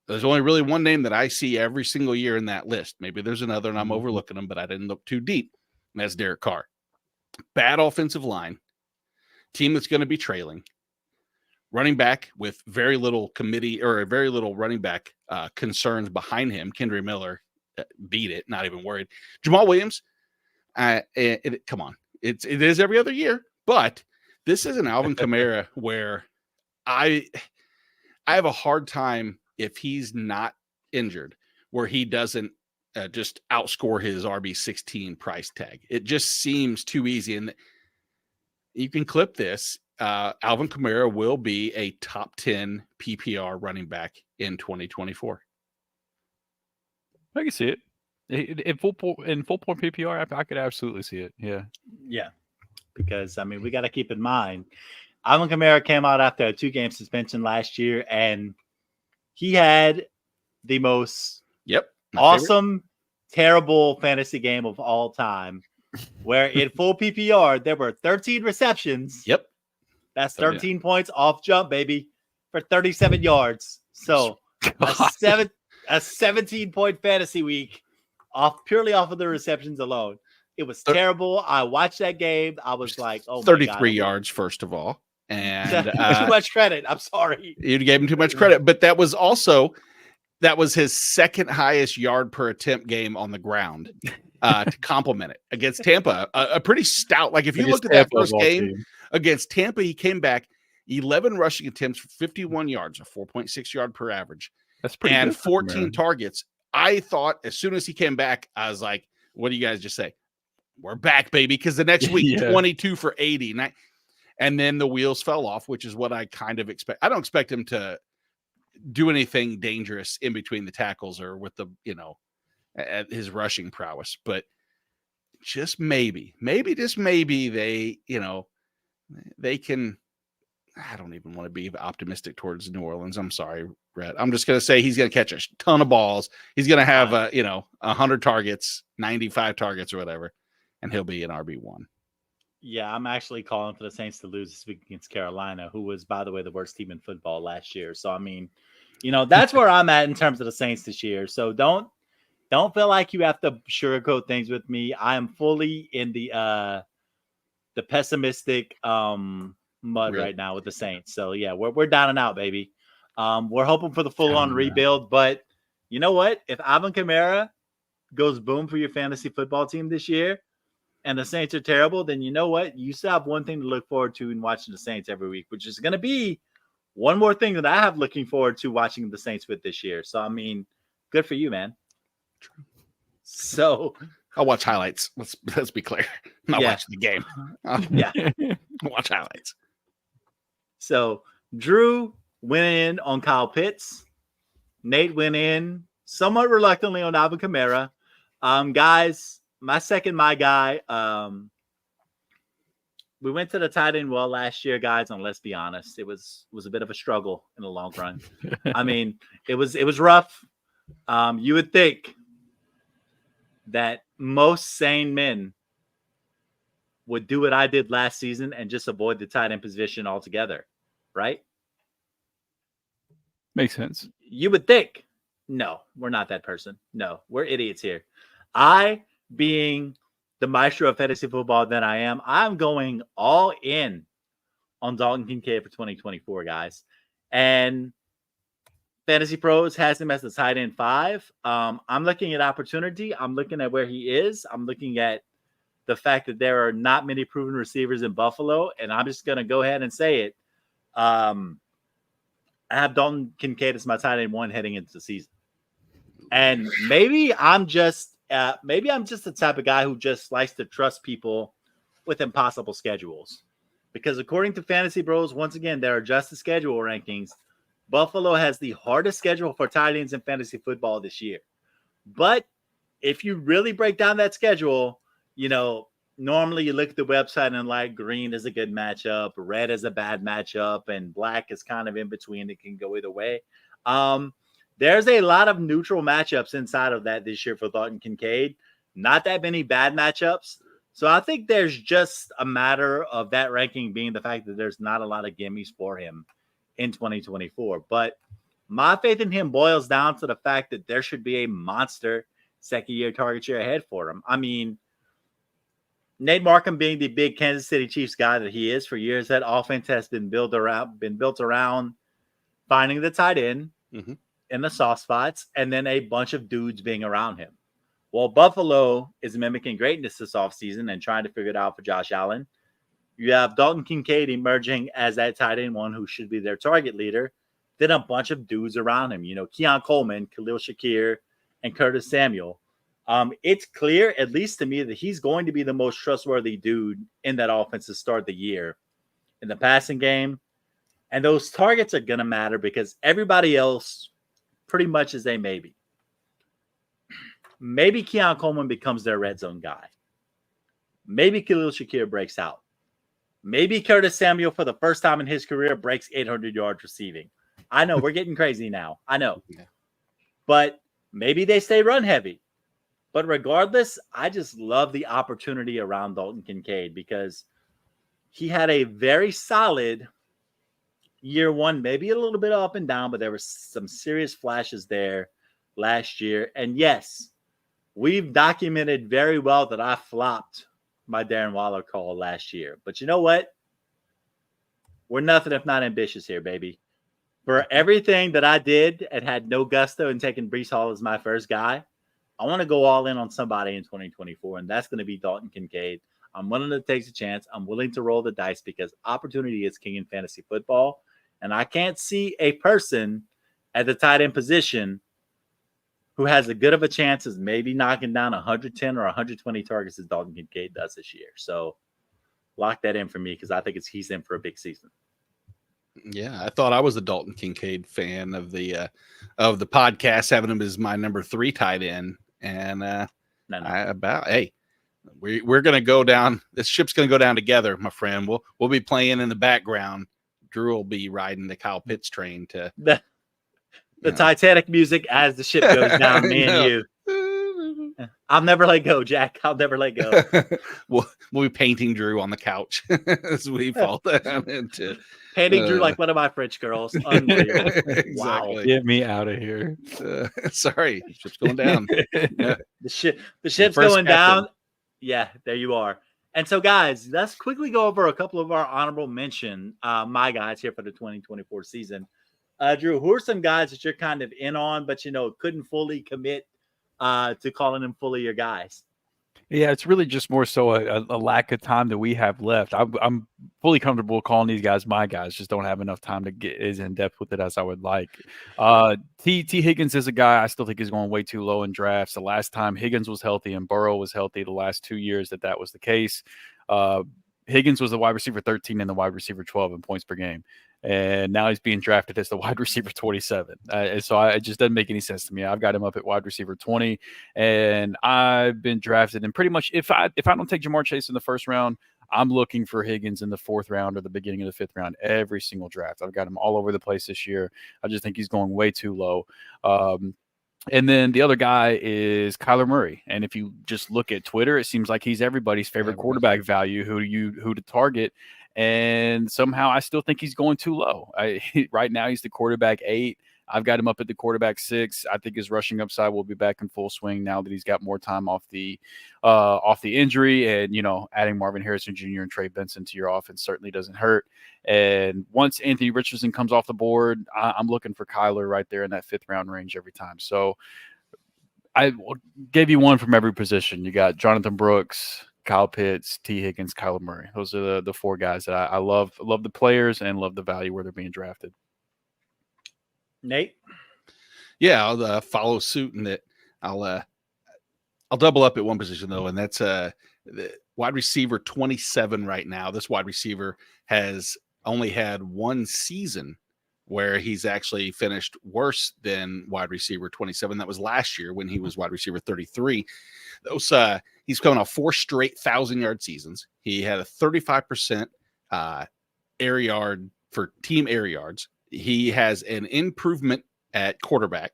Speaker 4: there's only really one name that I see every single year in that list. Maybe there's another and I'm overlooking them, but I didn't look too deep. And that's Derek Carr. Bad offensive line, team that's going to be trailing, running back with very little committee or very little running back concerns behind him. Kendre Miller beat it, not even worried. Jamal Williams, come on. It is every other year, but this is an Alvin Kamara where I have a hard time if he's not injured, where he doesn't just outscore his RB16 price tag. It just seems too easy. And you can clip this. Alvin Kamara will be a top 10 PPR running back in 2024.
Speaker 3: I can see it. In full point PPR, I could absolutely see it. Yeah.
Speaker 1: Yeah. Because, we got to keep in mind, Alvin Kamara came out after a 2-game suspension last year, and he had the most awesome, terrible fantasy game of all time, where in full PPR, there were 13 receptions.
Speaker 4: Yep.
Speaker 1: That's 13 points off jump, baby, for 37 yards. So a 17-point fantasy week purely off of the receptions alone. It was terrible. I watched that game. I was like, oh,
Speaker 4: 33 yards, first of all. And
Speaker 1: too much credit. I'm sorry.
Speaker 4: You gave him too much credit. But that was his second highest yard per attempt game on the ground to complement it against Tampa. A pretty stout. Like if you looked at that first game against Tampa, he came back 11 rushing attempts for 51 yards, a 4.6 yard per average.
Speaker 3: That's pretty
Speaker 4: and
Speaker 3: good,
Speaker 4: 14
Speaker 3: man.
Speaker 4: targets. I thought as soon as he came back, I was like, what do you guys just say? We're back, baby. Because the next week, 22 for 80. And then the wheels fell off, which is what I kind of expect. I don't expect him to do anything dangerous in between the tackles or with the, at his rushing prowess. But just maybe, just maybe they, they can. I don't even want to be optimistic towards New Orleans. I'm sorry, Rhett. I'm just going to say he's going to catch a ton of balls. He's going to have 100 targets, 95 targets or whatever, and he'll be an RB1.
Speaker 1: Yeah, I'm actually calling for the Saints to lose this week against Carolina, who was, by the way, the worst team in football last year. So I mean, that's where I'm at in terms of the Saints this year. So don't feel like you have to sugarcoat things with me. I am fully in the pessimistic mud right now with the Saints. So yeah, we're down and out, baby. We're hoping for the full-on rebuild, but you know what? If Alvin Kamara goes boom for your fantasy football team this year, and the Saints are terrible, then you know what? You still have one thing to look forward to in watching the Saints every week, which is going to be one more thing that I have looking forward to watching the Saints with this year. So I mean, good for you, man. True. So
Speaker 4: I'll watch highlights. Let's be clear. I'm not watching the game.
Speaker 1: Yeah.
Speaker 4: I'll watch highlights.
Speaker 1: So Drew went in on Kyle Pitts. Nate went in somewhat reluctantly on Alvin Kamara. Guys, my guy. We went to the tight end well last year, guys, and let's be honest, it was a bit of a struggle in the long run. I mean, it was rough. You would think that most sane men would do what I did last season and just avoid the tight end position altogether, right?
Speaker 3: Makes sense.
Speaker 1: You would think. No, we're not that person. No, we're idiots here. I, being the maestro of fantasy football that I am, I'm going all in on Dalton Kincaid for 2024, guys. And Fantasy Pros has him as the tight end 5. I'm looking at opportunity. I'm looking at where he is. I'm looking at the fact that there are not many proven receivers in Buffalo, and I'm just going to go ahead and say it. I have Dalton Kincaid as my tight end 1 heading into the season. And maybe I'm just the type of guy who just likes to trust people with impossible schedules. Because according to Fantasy Bros, once again, their adjusted schedule rankings, Buffalo has the hardest schedule for tight ends in fantasy football this year. But if you really break down that schedule, normally you look at the website and like green is a good matchup, red is a bad matchup, and black is kind of in between. It can go either way. There's a lot of neutral matchups inside of that this year for Dalton Kincaid. Not that many bad matchups. So I think there's just a matter of that ranking being the fact that there's not a lot of gimmies for him in 2024. But my faith in him boils down to the fact that there should be a monster second-year target share ahead for him. I mean, Nate Markham being the big Kansas City Chiefs guy that he is for years, that offense has been built around finding the tight end in the soft spots and then a bunch of dudes being around him. Well, Buffalo is mimicking greatness this offseason and trying to figure it out for Josh Allen. You have Dalton Kincaid emerging as that tight end 1 who should be their target leader. Then a bunch of dudes around him, Keon Coleman, Khalil Shakir, and Curtis Samuel. It's clear, at least to me, that he's going to be the most trustworthy dude in that offense to start the year in the passing game. And those targets are going to matter because everybody else pretty much is a maybe. Maybe Keon Coleman becomes their red zone guy. Maybe Khalil Shakir breaks out. Maybe Curtis Samuel, for the first time in his career, breaks 800 yards receiving. I know, we're getting crazy now. I know. Yeah. But maybe they stay run heavy. But regardless, I just love the opportunity around Dalton Kincaid because he had a very solid year 1, maybe a little bit up and down, but there were some serious flashes there last year. And yes, we've documented very well that I flopped my Darren Waller call last year. But you know what? We're nothing if not ambitious here, baby. For everything that I did and had no gusto in taking Breece Hall as my first guy, I want to go all in on somebody in 2024, and that's going to be Dalton Kincaid. I'm willing to take a chance. I'm willing to roll the dice because opportunity is king in fantasy football, and I can't see a person at the tight end position who has as good of a chance as maybe knocking down 110 or 120 targets as Dalton Kincaid does this year. So lock that in for me because I think he's in for a big season.
Speaker 4: Yeah, I thought I was a Dalton Kincaid fan of the podcast, having him as my number 3 tight end. And we're gonna go down. This ship's gonna go down together, my friend. We'll be playing in the background. Drew will be riding the Kyle Pitts train to
Speaker 1: The Titanic music as the ship goes down. Me and you. I'll never let go, Jack. I'll never let go.
Speaker 4: we'll be painting Drew on the couch as we fall down into
Speaker 1: Painting Drew like one of my French girls. Unreal.
Speaker 4: exactly.
Speaker 1: Wow.
Speaker 3: Get me out of here.
Speaker 4: Sorry, ship's going down. Yeah.
Speaker 1: The ship's
Speaker 4: First
Speaker 1: going
Speaker 4: captain.
Speaker 1: down. Yeah, there you are. And so, guys, let's quickly go over a couple of our honorable mention, my guys here for the 2024 season. Drew, who are some guys that you're kind of in on, but couldn't fully commit to calling them fully your guys?
Speaker 3: Yeah, it's really just more so a lack of time that we have left. I'm fully comfortable calling these guys my guys, just don't have enough time to get as in depth with it as I would like. T. Higgins is a guy I still think is going way too low in drafts. The last time Higgins was healthy and Burrow was healthy, the last 2 years that was the case. Higgins was the wide receiver 13 and the wide receiver 12 in points per game. And now he's being drafted as the wide receiver 27. So it just doesn't make any sense to me. I've got him up at wide receiver 20, and I've been drafted. And pretty much if I don't take Jamar Chase in the first round, I'm looking for Higgins in the fourth round or the beginning of the fifth round every single draft. I've got him all over the place this year. I just think he's going way too low. And then the other guy is Kyler Murray. And if you just look at Twitter, it seems like he's everybody's favorite quarterback value who to target. And somehow I still think he's going too low. Right now he's the quarterback 8. I've got him up at the quarterback 6. I think his rushing upside will be back in full swing now that he's got more time off the injury, and adding Marvin Harrison Jr. and Trey Benson to your offense certainly doesn't hurt. And once Anthony Richardson comes off the board, I'm looking for Kyler right there in that 5th round range every time. So I gave you one from every position. You got Jonathan Brooks, Kyle Pitts, T. Higgins, Kyler Murray. Those are the 4 guys that I love. Love the players and love the value where they're being drafted.
Speaker 1: Nate?
Speaker 4: Yeah, I'll follow suit in that. I'll double up at one position though, and that's the wide receiver 27 right now. This wide receiver has only had one season where he's actually finished worse than wide receiver 27. That was last year when he was wide receiver 33. He's coming off 4 straight 1,000-yard seasons. He had a 35% air yard for team air yards. He has an improvement at quarterback.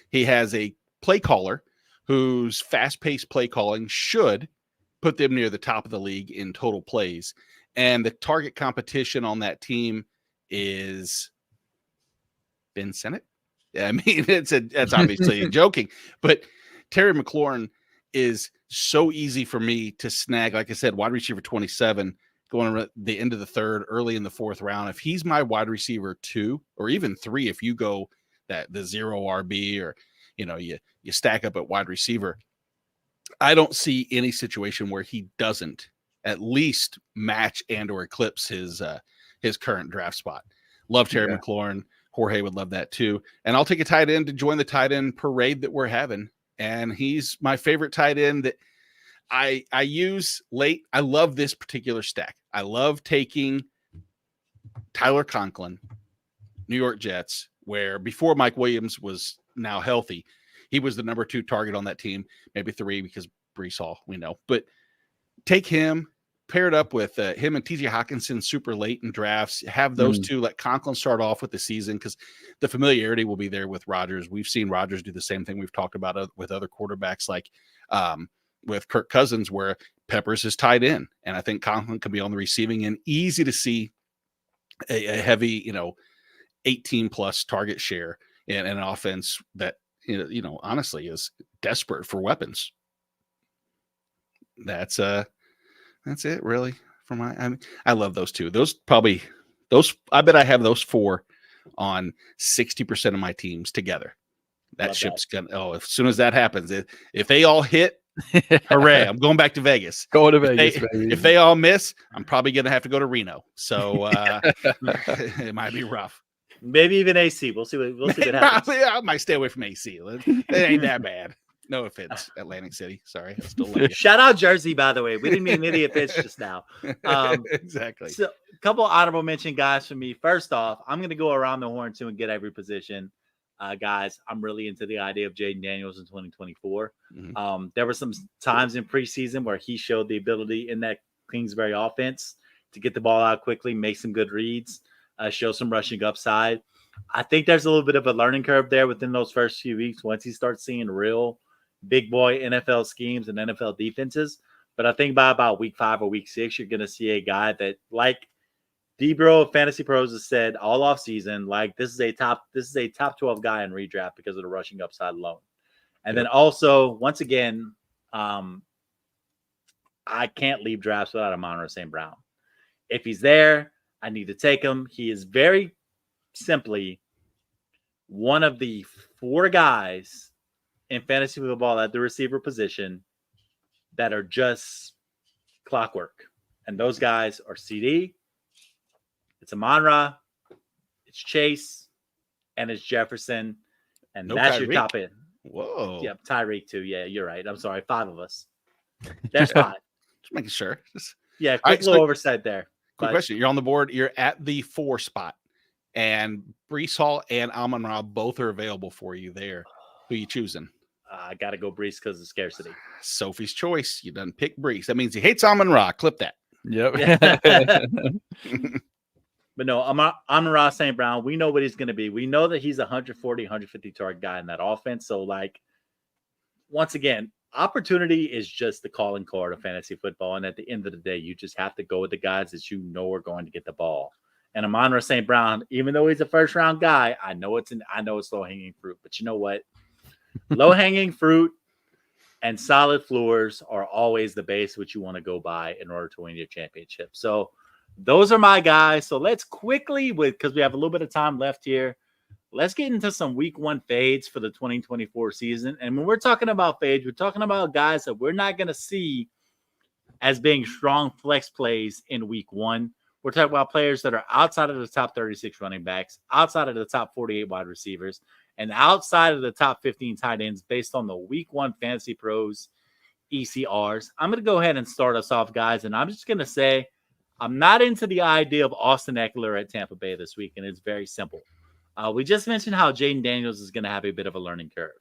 Speaker 4: He has a play caller whose fast-paced play calling should put them near the top of the league in total plays. And the target competition on that team is Ben Sinnott. I mean, that's obviously joking, but Terry McLaurin is so easy for me to snag. Like I said, wide receiver 27, going to the end of the 3rd, early in the 4th round. If he's my wide receiver 2 or even 3, if you go the 0 RB or you stack up at wide receiver, I don't see any situation where he doesn't at least match and or eclipse his current draft spot. Love Terry McLaurin. Jorge would love that too. And I'll take a tight end to join the tight end parade that we're having. And he's my favorite tight end that I use late. I love this particular stack. I love taking Tyler Conklin, New York Jets, where before Mike Williams was now healthy, he was the number 2 target on that team, maybe 3 because Breece Hall, we know. But take him, pair it up with him and TJ Hawkinson super late in drafts. Have those two, let Conklin start off with the season because the familiarity will be there with Rodgers. We've seen Rodgers do the same thing we've talked about with other quarterbacks like with Kirk Cousins, where Peppers is tied in. And I think Conklin can be on the receiving end. Easy to see a heavy, 18-plus target share in an offense that, honestly is desperate for weapons. That's it really for I love those 2. I bet I have those 4 on 60% of my teams together. That ship's gonna, as soon as that happens, if they all hit, hooray, I'm going back to Vegas.
Speaker 3: Going to Vegas,
Speaker 4: if they all miss, I'm probably going to have to go to Reno. So it might be rough.
Speaker 1: Maybe even AC. We'll see what happens.
Speaker 4: I might stay away from AC. It ain't that bad. No offense, Atlantic City. Sorry. I still like it.
Speaker 1: Shout out Jersey, by the way. We didn't mean any offense just now.
Speaker 4: Exactly.
Speaker 1: So a couple honorable mention guys for me. First off, I'm going to go around the horn too and get every position. guys, I'm really into the idea of Jaden Daniels in 2024.
Speaker 4: Mhm.
Speaker 1: There were some times in preseason where he showed the ability in that Kingsbury offense to get the ball out quickly, make some good reads, show some rushing upside. I think there's a little bit of a learning curve there within those first few weeks once he starts seeing real big boy NFL schemes and NFL defenses. But I think by about week 5 or week 6, you're going to see a guy that, like D-Bro of Fantasy Pros has said all off season, like this is a top 12 guy in redraft because of the rushing upside alone. And then also, once again, I can't leave drafts without Amon-Ra St. Brown. If he's there, I need to take him. He is very simply one of the 4 guys in fantasy football at the receiver position that are just clockwork. And those guys are CD, it's Amon-Ra, it's Chase, and it's Jefferson. And
Speaker 4: No
Speaker 1: that's
Speaker 4: Tyreek.
Speaker 1: your top end.
Speaker 4: Whoa.
Speaker 1: Yep, Tyreek too. Yeah, you're right. I'm sorry. 5 of us. There's 5.
Speaker 4: Just making sure.
Speaker 1: Yeah,
Speaker 4: All
Speaker 1: quick
Speaker 4: right,
Speaker 1: little
Speaker 4: so-
Speaker 1: oversight there.
Speaker 4: Quick
Speaker 1: But-
Speaker 4: question. You're on the board. You're at the 4 spot. And Brees Hall and Amon-Ra both are available for you there. Who you choosing?
Speaker 1: I got to go Brees because of scarcity.
Speaker 4: Sophie's choice. You done pick Brees. That means he hates Amon-Ra. Clip that.
Speaker 3: Yep.
Speaker 1: But no, Amon-Ra St. Brown, we know what he's going to be. We know that he's a 140, 150 target guy in that offense. So, like, once again, opportunity is just the calling card of fantasy football. And at the end of the day, you just have to go with the guys that you know are going to get the ball. And Amon-Ra St. Brown, even though he's a first round guy, I know it's low hanging fruit. But you know what? Low hanging fruit and solid floors are always the base which you want to go by in order to win your championship. So those are my guys. So let's quickly, because we have a little bit of time left here, let's get into some week 1 fades for the 2024 season. And when we're talking about fades, we're talking about guys that we're not going to see as being strong flex plays in week 1. We're talking about players that are outside of the top 36 running backs, outside of the top 48 wide receivers, and outside of the top 15 tight ends based on the week 1 Fantasy Pros ECRs. I'm going to go ahead and start us off, guys. And I'm just going to say, I'm not into the idea of Austin Ekeler at Tampa Bay this week, and it's very simple. We just mentioned how Jaden Daniels is going to have a bit of a learning curve.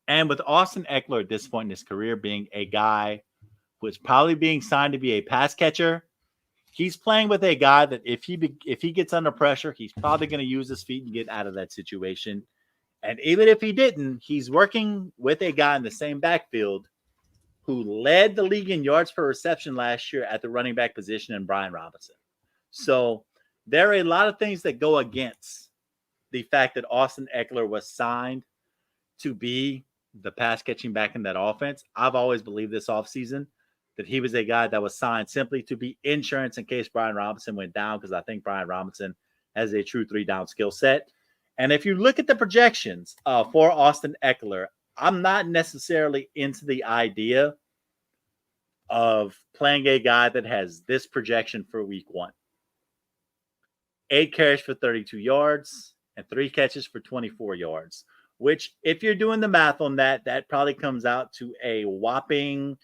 Speaker 1: And with Austin Ekeler at this point in his career being a guy who is probably being signed to be a pass catcher, he's playing with a guy that if he gets under pressure, he's probably going to use his feet and get out of that situation. And even if he didn't, he's working with a guy in the same backfield who led the league in yards per reception last year at the running back position in Brian Robinson. So there are a lot of things that go against the fact that Austin Ekeler was signed to be the pass catching back in that offense. I've always believed this offseason that he was a guy that was signed simply to be insurance in case Brian Robinson went down, because I think Brian Robinson has a true 3-down skill set. And if you look at the projections for Austin Ekeler, I'm not necessarily into the idea of playing a guy that has this projection for week 1. 8 carries for 32 yards and 3 catches for 24 yards, which if you're doing the math on that, that probably comes out to a whopping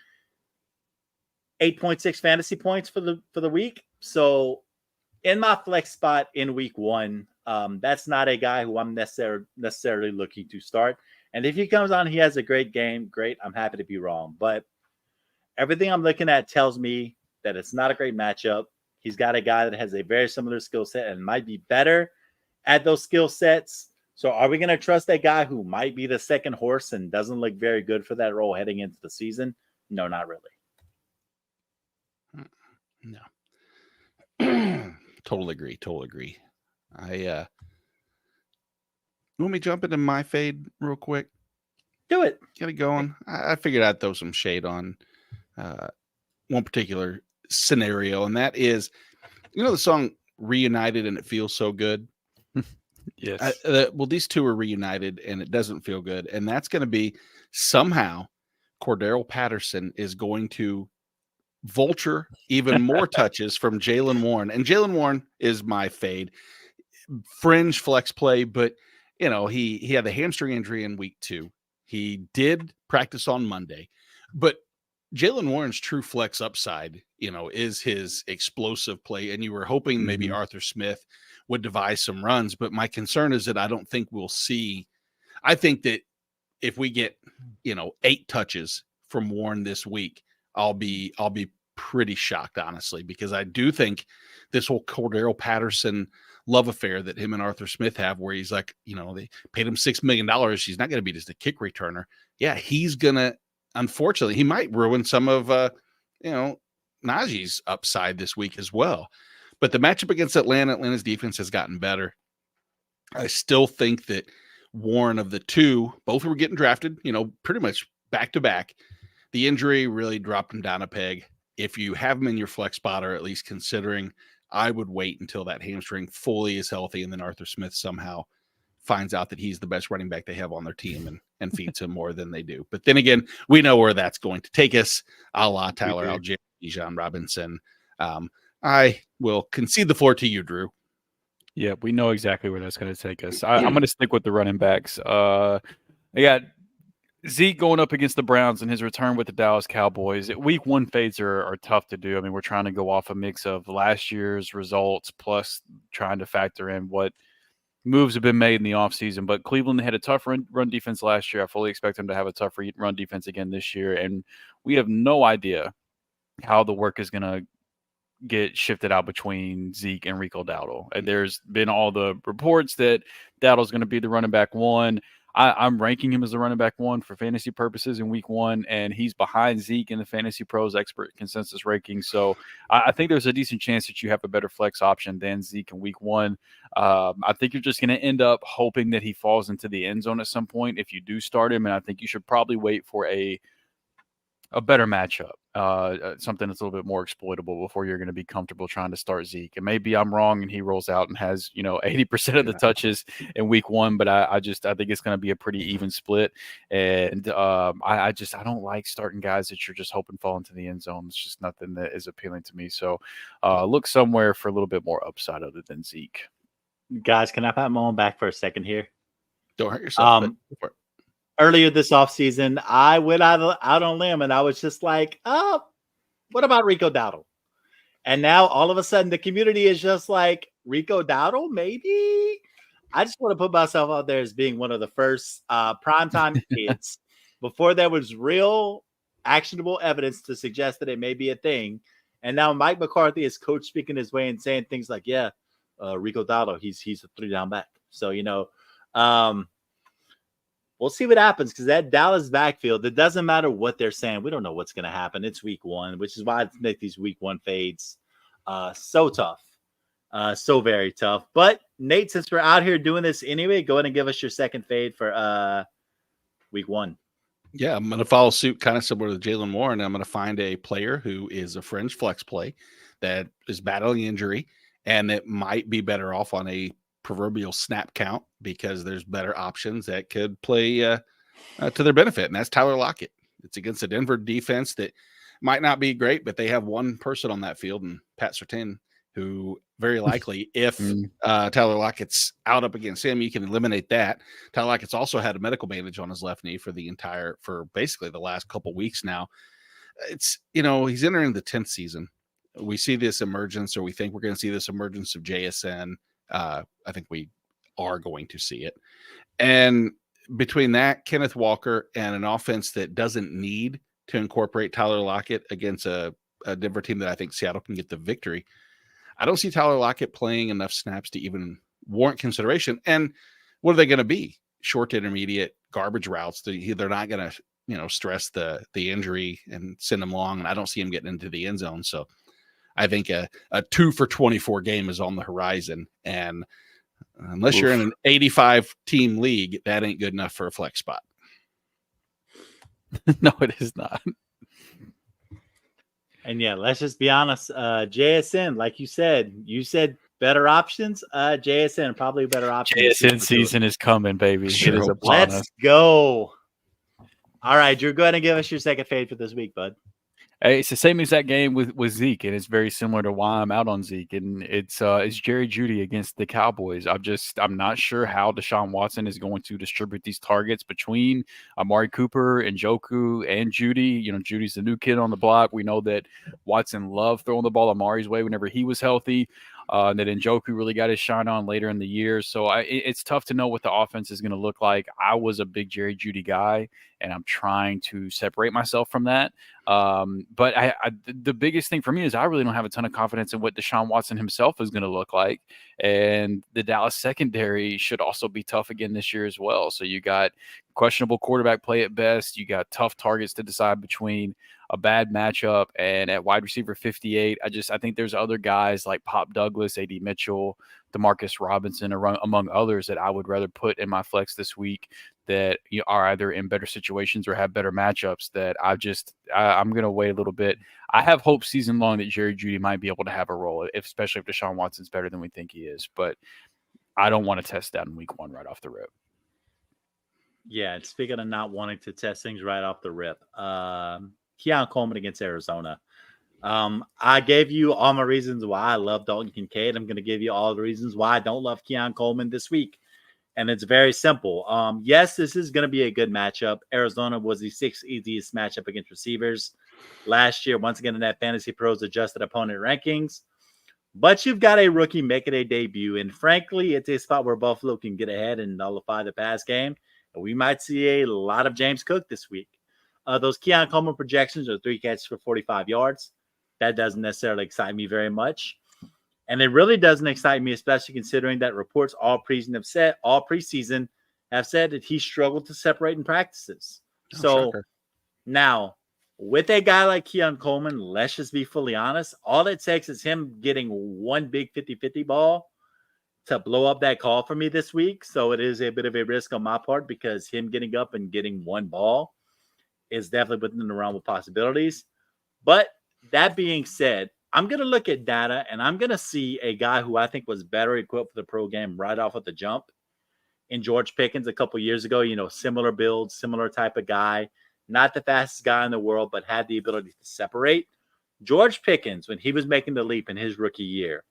Speaker 1: 8.6 fantasy points for the week. So in my flex spot in week 1, that's not a guy who I'm necessarily looking to start. And if he comes on, he has a great game. Great. I'm happy to be wrong. But everything I'm looking at tells me that it's not a great matchup. He's got a guy that has a very similar skill set and might be better at those skill sets. So are we going to trust that guy who might be the second horse and doesn't look very good for that role heading into the season? No, not really.
Speaker 4: No. Totally agree. You want me to jump into my fade real quick?
Speaker 1: Do it.
Speaker 4: Get it going. I figured I'd throw some shade on one particular scenario, and that is, the song Reunited and It Feels So Good?
Speaker 3: Yes.
Speaker 4: Well, these two are reunited and it doesn't feel good. And that's going to be somehow Cordero Patterson is going to vulture even more touches from Jaylen Warren. And Jaylen Warren is my fade. Fringe flex play, but he had the hamstring injury in week 2. He did practice on Monday, but Jaylen Warren's true flex upside, is his explosive play. And you were hoping maybe Arthur Smith would devise some runs. But my concern is that I don't think we'll see. I think that if we get, 8 touches from Warren this week, I'll be pretty shocked, honestly, because I do think this whole Cordero Patterson love affair that him and Arthur Smith have, where he's like, they paid him $6 million. He's not going to be just a kick returner. Yeah, he's going to, unfortunately, he might ruin some of, Najee's upside this week as well. But the matchup against Atlanta's defense has gotten better. I still think that Warren, of the two, both were getting drafted, pretty much back to back. The injury really dropped him down a peg. If you have him in your flex spot, or at least considering, I would wait until that hamstring fully is healthy, and then Arthur Smith somehow finds out that he's the best running back they have on their team and feeds him more than they do. But then again, we know where that's going to take us, a la Tyler Algier, Bijan Robinson. I will concede the floor to you, Drew.
Speaker 3: Yeah, we know exactly where that's going to take us. I'm going to stick with the running backs. I got Zeke going up against the Browns and his return with the Dallas Cowboys. Week 1 fades are tough to do. I mean, we're trying to go off a mix of last year's results plus trying to factor in what moves have been made in the offseason. But Cleveland had a tough run defense last year. I fully expect them to have a tough run defense again this year. And we have no idea how the work is going to get shifted out between Zeke and Rico Dowdle. And there's been all the reports that Dowdle's going to be the running back 1. I'm ranking him as the running back 1 for fantasy purposes in week 1, and he's behind Zeke in the Fantasy Pros expert consensus ranking. So I think there's a decent chance that you have a better flex option than Zeke in week 1. I think you're just going to end up hoping that he falls into the end zone at some point if you do start him, and I think you should probably wait for a better matchup, something that's a little bit more exploitable before you're going to be comfortable trying to start Zeke. And maybe I'm wrong and he rolls out and has, 80% of the touches in week 1, but I think it's going to be a pretty even split. And I don't like starting guys that you're just hoping fall into the end zone. It's just nothing that is appealing to me. So look somewhere for a little bit more upside other than Zeke.
Speaker 1: Guys, can I pat my own back for a second here?
Speaker 4: Don't hurt yourself.
Speaker 1: Earlier this offseason, I went out on a limb and I was just like, what about Rico Dowdle? And now all of a sudden the community is just like, Rico Dowdle, maybe? I just want to put myself out there as being one of the first primetime kids before there was real actionable evidence to suggest that it may be a thing. And now Mike McCarthy is coach speaking his way and saying things like, Rico Dowdle, he's a 3-down back. So, we'll see what happens, because that Dallas backfield, it doesn't matter what they're saying. We don't know what's going to happen. It's week 1, which is why I make these week 1 fades so tough, so very tough. But Nate, since we're out here doing this anyway, go ahead and give us your second fade for week 1.
Speaker 4: Yeah, I'm going to follow suit, kind of similar to Jaylen Warren. I'm going to find a player who is a fringe flex play that is battling injury and that might be better off on a proverbial snap count because there's better options that could play to their benefit, and that's Tyler Lockett. It's against a Denver defense that might not be great, but they have one person on that field, and Pat Surtain, who very likely, if Tyler Lockett's out up against him, you can eliminate that. Tyler Lockett's also had a medical bandage on his left knee for basically the last couple weeks now. It's, he's entering the 10th season. We see this emergence, or we think we're going to see this emergence of JSN. I think we are going to see it. And between that, Kenneth Walker, and an offense that doesn't need to incorporate Tyler Lockett against a Denver team that I think Seattle can get the victory, I don't see Tyler Lockett playing enough snaps to even warrant consideration. And what are they going to be? Short to intermediate garbage routes. They're not going to, stress the injury and send them long. And I don't see him getting into the end zone. So I think a 2 for 24 game is on the horizon. And unless you're in an 85 team league, that ain't good enough for a flex spot.
Speaker 3: No, it is not.
Speaker 1: And yeah, let's just be honest. JSN, like you said better options. JSN, probably better options.
Speaker 3: JSN season is coming, baby.
Speaker 4: Sure.
Speaker 3: It is upon us.
Speaker 1: Let's go. All right, Drew, go ahead and give us your second fade for this week, bud.
Speaker 3: It's the same exact game with Zeke, and it's very similar to why I'm out on Zeke. And it's Jerry Jeudy against the Cowboys. I'm not sure how Deshaun Watson is going to distribute these targets between Amari Cooper and Njoku and Jeudy. You know, Judy's the new kid on the block. We know that Watson loved throwing the ball Amari's way whenever he was healthy. That Njoku really got his shine on later in the year. So it's tough to know what the offense is going to look like. I was a big Jerry Jeudy guy, and I'm trying to separate myself from that. But the biggest thing for me is I really don't have a ton of confidence in what Deshaun Watson himself is going to look like. And the Dallas secondary should also be tough again this year as well. So you got questionable quarterback play at best. You got tough targets to decide between, a bad matchup, and at wide receiver 58, I think there's other guys like Pop Douglas, A.D. Mitchell, Demarcus Robinson, among others that I would rather put in my flex this week that are either in better situations or have better matchups that I'm going to wait a little bit. I have hope season long that Jerry Jeudy might be able to have a role, especially if Deshaun Watson's better than we think he is. But I don't want to test that in week one right off the rip.
Speaker 1: Yeah, and speaking of not wanting to test things right off the rip, Keon Coleman against Arizona. I gave you all my reasons why I love Dalton Kincaid. I'm going to give you all the reasons why I don't love Keon Coleman this week. And it's very simple. Yes, this is going to be a good matchup. Arizona was the 6th easiest matchup against receivers last year. Once again, in that Fantasy Pros adjusted opponent rankings. But you've got a rookie making a debut. And frankly, it's a spot where Buffalo can get ahead and nullify the pass game. And we might see a lot of James Cook this week. Those Keon Coleman projections are 3 catches for 45 yards. That doesn't necessarily excite me very much. And it really doesn't excite me, especially considering that reports all preseason have said that he struggled to separate in practices. Now, with a guy like Keon Coleman, let's just be fully honest. All it takes is him getting one big 50-50 ball to blow up that call for me this week. So it is a bit of a risk on my part because him getting up and getting one ball is definitely within the realm of possibilities. But that being said, I'm going to look at data and I'm going to see a guy who I think was better equipped for the pro game right off at the jump in George Pickens a couple years ago. You know, similar build, similar type of guy, not the fastest guy in the world, but had the ability to separate. George Pickens, when he was making the leap in his rookie year,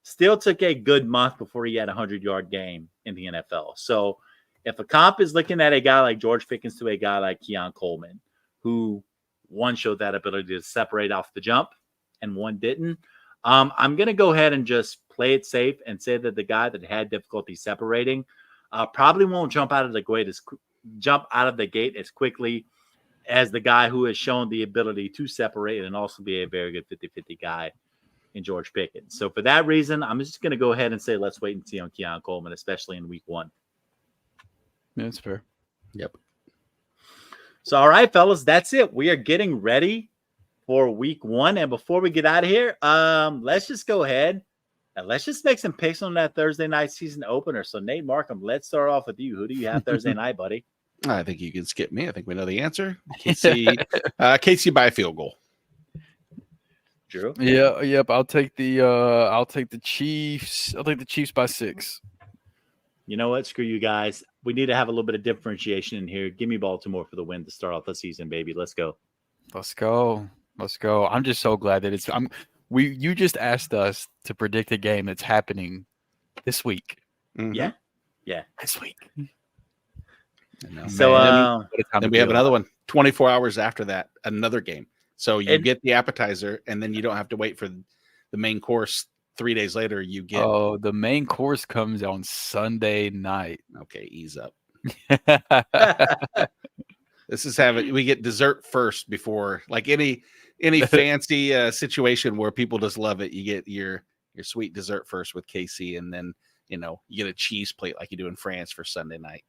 Speaker 1: still took a good month before he had a 100-yard game in the NFL. So if a comp is looking at a guy like George Pickens to a guy like Keon Coleman, who one showed that ability to separate off the jump and one didn't, I'm going to go ahead and just play it safe and say that the guy that had difficulty separating probably won't jump out of the gate as quickly as the guy who has shown the ability to separate and also be a very good 50-50 guy in George Pickens. So for that reason, I'm just going to go ahead and say let's wait and see on Keon Coleman, especially in week one.
Speaker 3: Yeah, that's fair.
Speaker 4: Yep.
Speaker 1: So, all right, fellas, that's it. We are getting ready for week one. And before we get out of here, let's just go ahead and let's just make some picks on that Thursday night season opener. So, Nate Markham, let's start off with you. Who do you have Thursday night, buddy?
Speaker 4: I think you can skip me. I think we know the answer. KC by a field goal.
Speaker 1: Drew?
Speaker 3: Yeah, yep. I'll take the Chiefs. I'll take the Chiefs by 6.
Speaker 1: You know what? Screw you guys. We need to have a little bit of differentiation in here. Give me Baltimore for the win to start off the season, baby. Let's go.
Speaker 3: Let's go. I'm just so glad that you just asked us to predict a game that's happening this week.
Speaker 1: Mm-hmm. Yeah.
Speaker 3: This week.
Speaker 1: So
Speaker 4: then we have another one 24 hours after that, another game. So you get the appetizer, and then you don't have to wait for the main course 3 days later. You get
Speaker 3: the main course comes on Sunday night.
Speaker 4: Okay, ease up. This is we get dessert first before, like any fancy situation where people just love it. You get your sweet dessert first with KC, and then you get a cheese plate like you do in France for Sunday night.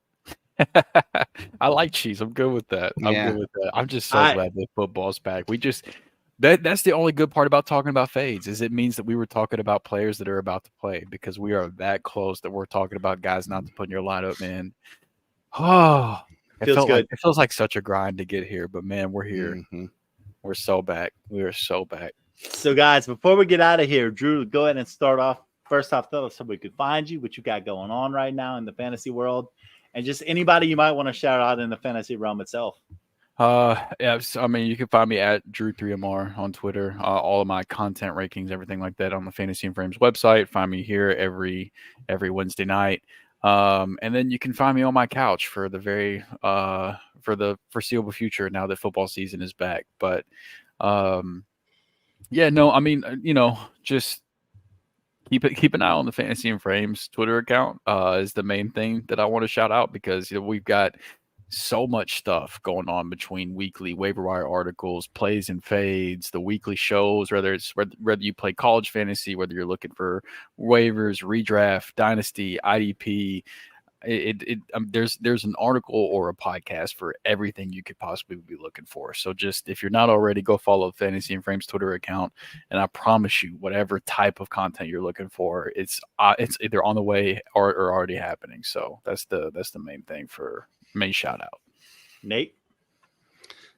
Speaker 3: I like cheese. I'm good with that. I'm just so glad that football's back. That's the only good part about talking about fades is it means that we were talking about players that are about to play because we are that close that we're talking about guys not to put in your lineup, man. Oh,
Speaker 1: feels good.
Speaker 3: It feels like such a grind to get here, but man, we're here.
Speaker 4: Mm-hmm.
Speaker 3: We're so back. We are so back.
Speaker 1: So guys, before we get out of here, Drew, go ahead and start off. First off, tell us how we could find you, what you got going on right now in the fantasy world. And just anybody you might want to shout out in the fantasy realm itself.
Speaker 3: Yeah, I mean, you can find me at Drew3MR on Twitter. All of my content rankings, everything like that, on the Fantasy and Frames website. Find me here every Wednesday night. And then you can find me on my couch for the foreseeable future now that football season is back. But yeah, no, I mean, just keep an eye on the Fantasy and Frames Twitter account is the main thing that I want to shout out, because we've got so much stuff going on between weekly waiver wire articles, plays and fades, the weekly shows, whether you play college fantasy, whether you're looking for waivers, redraft, dynasty, IDP. There's an article or a podcast for everything you could possibly be looking for. So just, if you're not already, go follow the Fantasy and Frames Twitter account, and I promise you, whatever type of content you're looking for, it's either on the way or already happening. So that's the main thing for main shout out.
Speaker 1: Nate?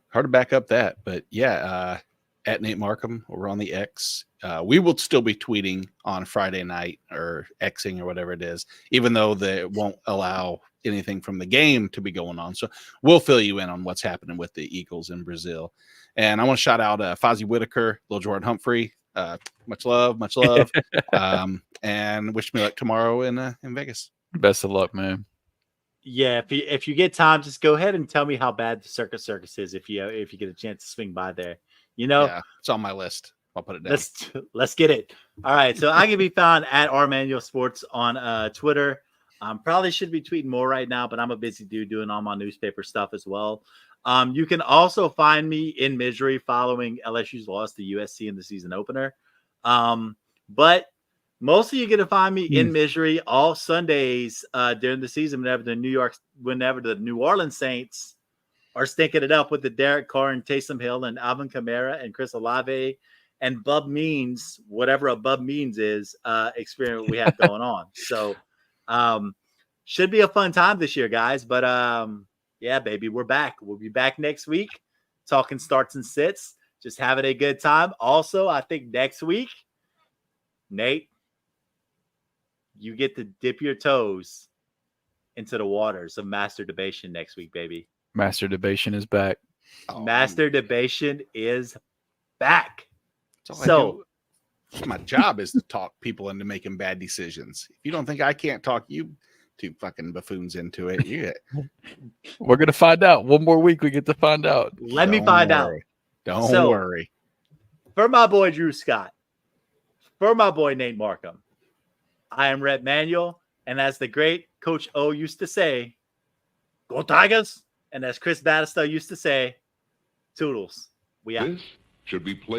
Speaker 4: Hard to back up that, but yeah, at Nate Markham over on the X. We will still be tweeting on Friday night, or Xing, or whatever it is, even though they won't allow anything from the game to be going on. So we'll fill you in on what's happening with the Eagles in Brazil. And I want to shout out Fozzie Whitaker, Lil Jordan Humphrey. Much love. And wish me luck tomorrow in Vegas.
Speaker 3: Best of luck, man.
Speaker 1: Yeah, if you get time, just go ahead and tell me how bad the Circus is if you get a chance to swing by there.
Speaker 4: Yeah, it's on my list. I'll put it down.
Speaker 1: Let's get it. All right, so I can be found at rmanuel sports on Twitter. Probably should be tweeting more right now, but I'm a busy dude doing all my newspaper stuff as well. You can also find me in misery following LSU's loss to USC in the season opener. But mostly you're going to find me in misery all Sundays during the season whenever the New Orleans Saints are stinking it up with the Derek Carr and Taysom Hill and Alvin Kamara and Chris Olave and Bub Means, whatever a Bub Means is, experience we have going on. So should be a fun time this year, guys. But yeah, baby, we're back. We'll be back next week talking starts and sits, just having a good time. Also, I think next week, Nate, you get to dip your toes into the waters of Master Debation next week, baby.
Speaker 3: Master Debation is back.
Speaker 1: Master Debation is back.
Speaker 4: So my job is to talk people into making bad decisions. If you don't think I can't talk you two fucking buffoons into it,
Speaker 3: we're gonna find out. One more week, we get to find out.
Speaker 1: Let me find out.
Speaker 4: Don't worry.
Speaker 1: For my boy Drew Scott, for my boy Nate Markham, I am Rhett Manuel, and as the great Coach O used to say, "Go Tigers!" And as Chris Battister used to say, "Toodles." We out.
Speaker 2: This should be played.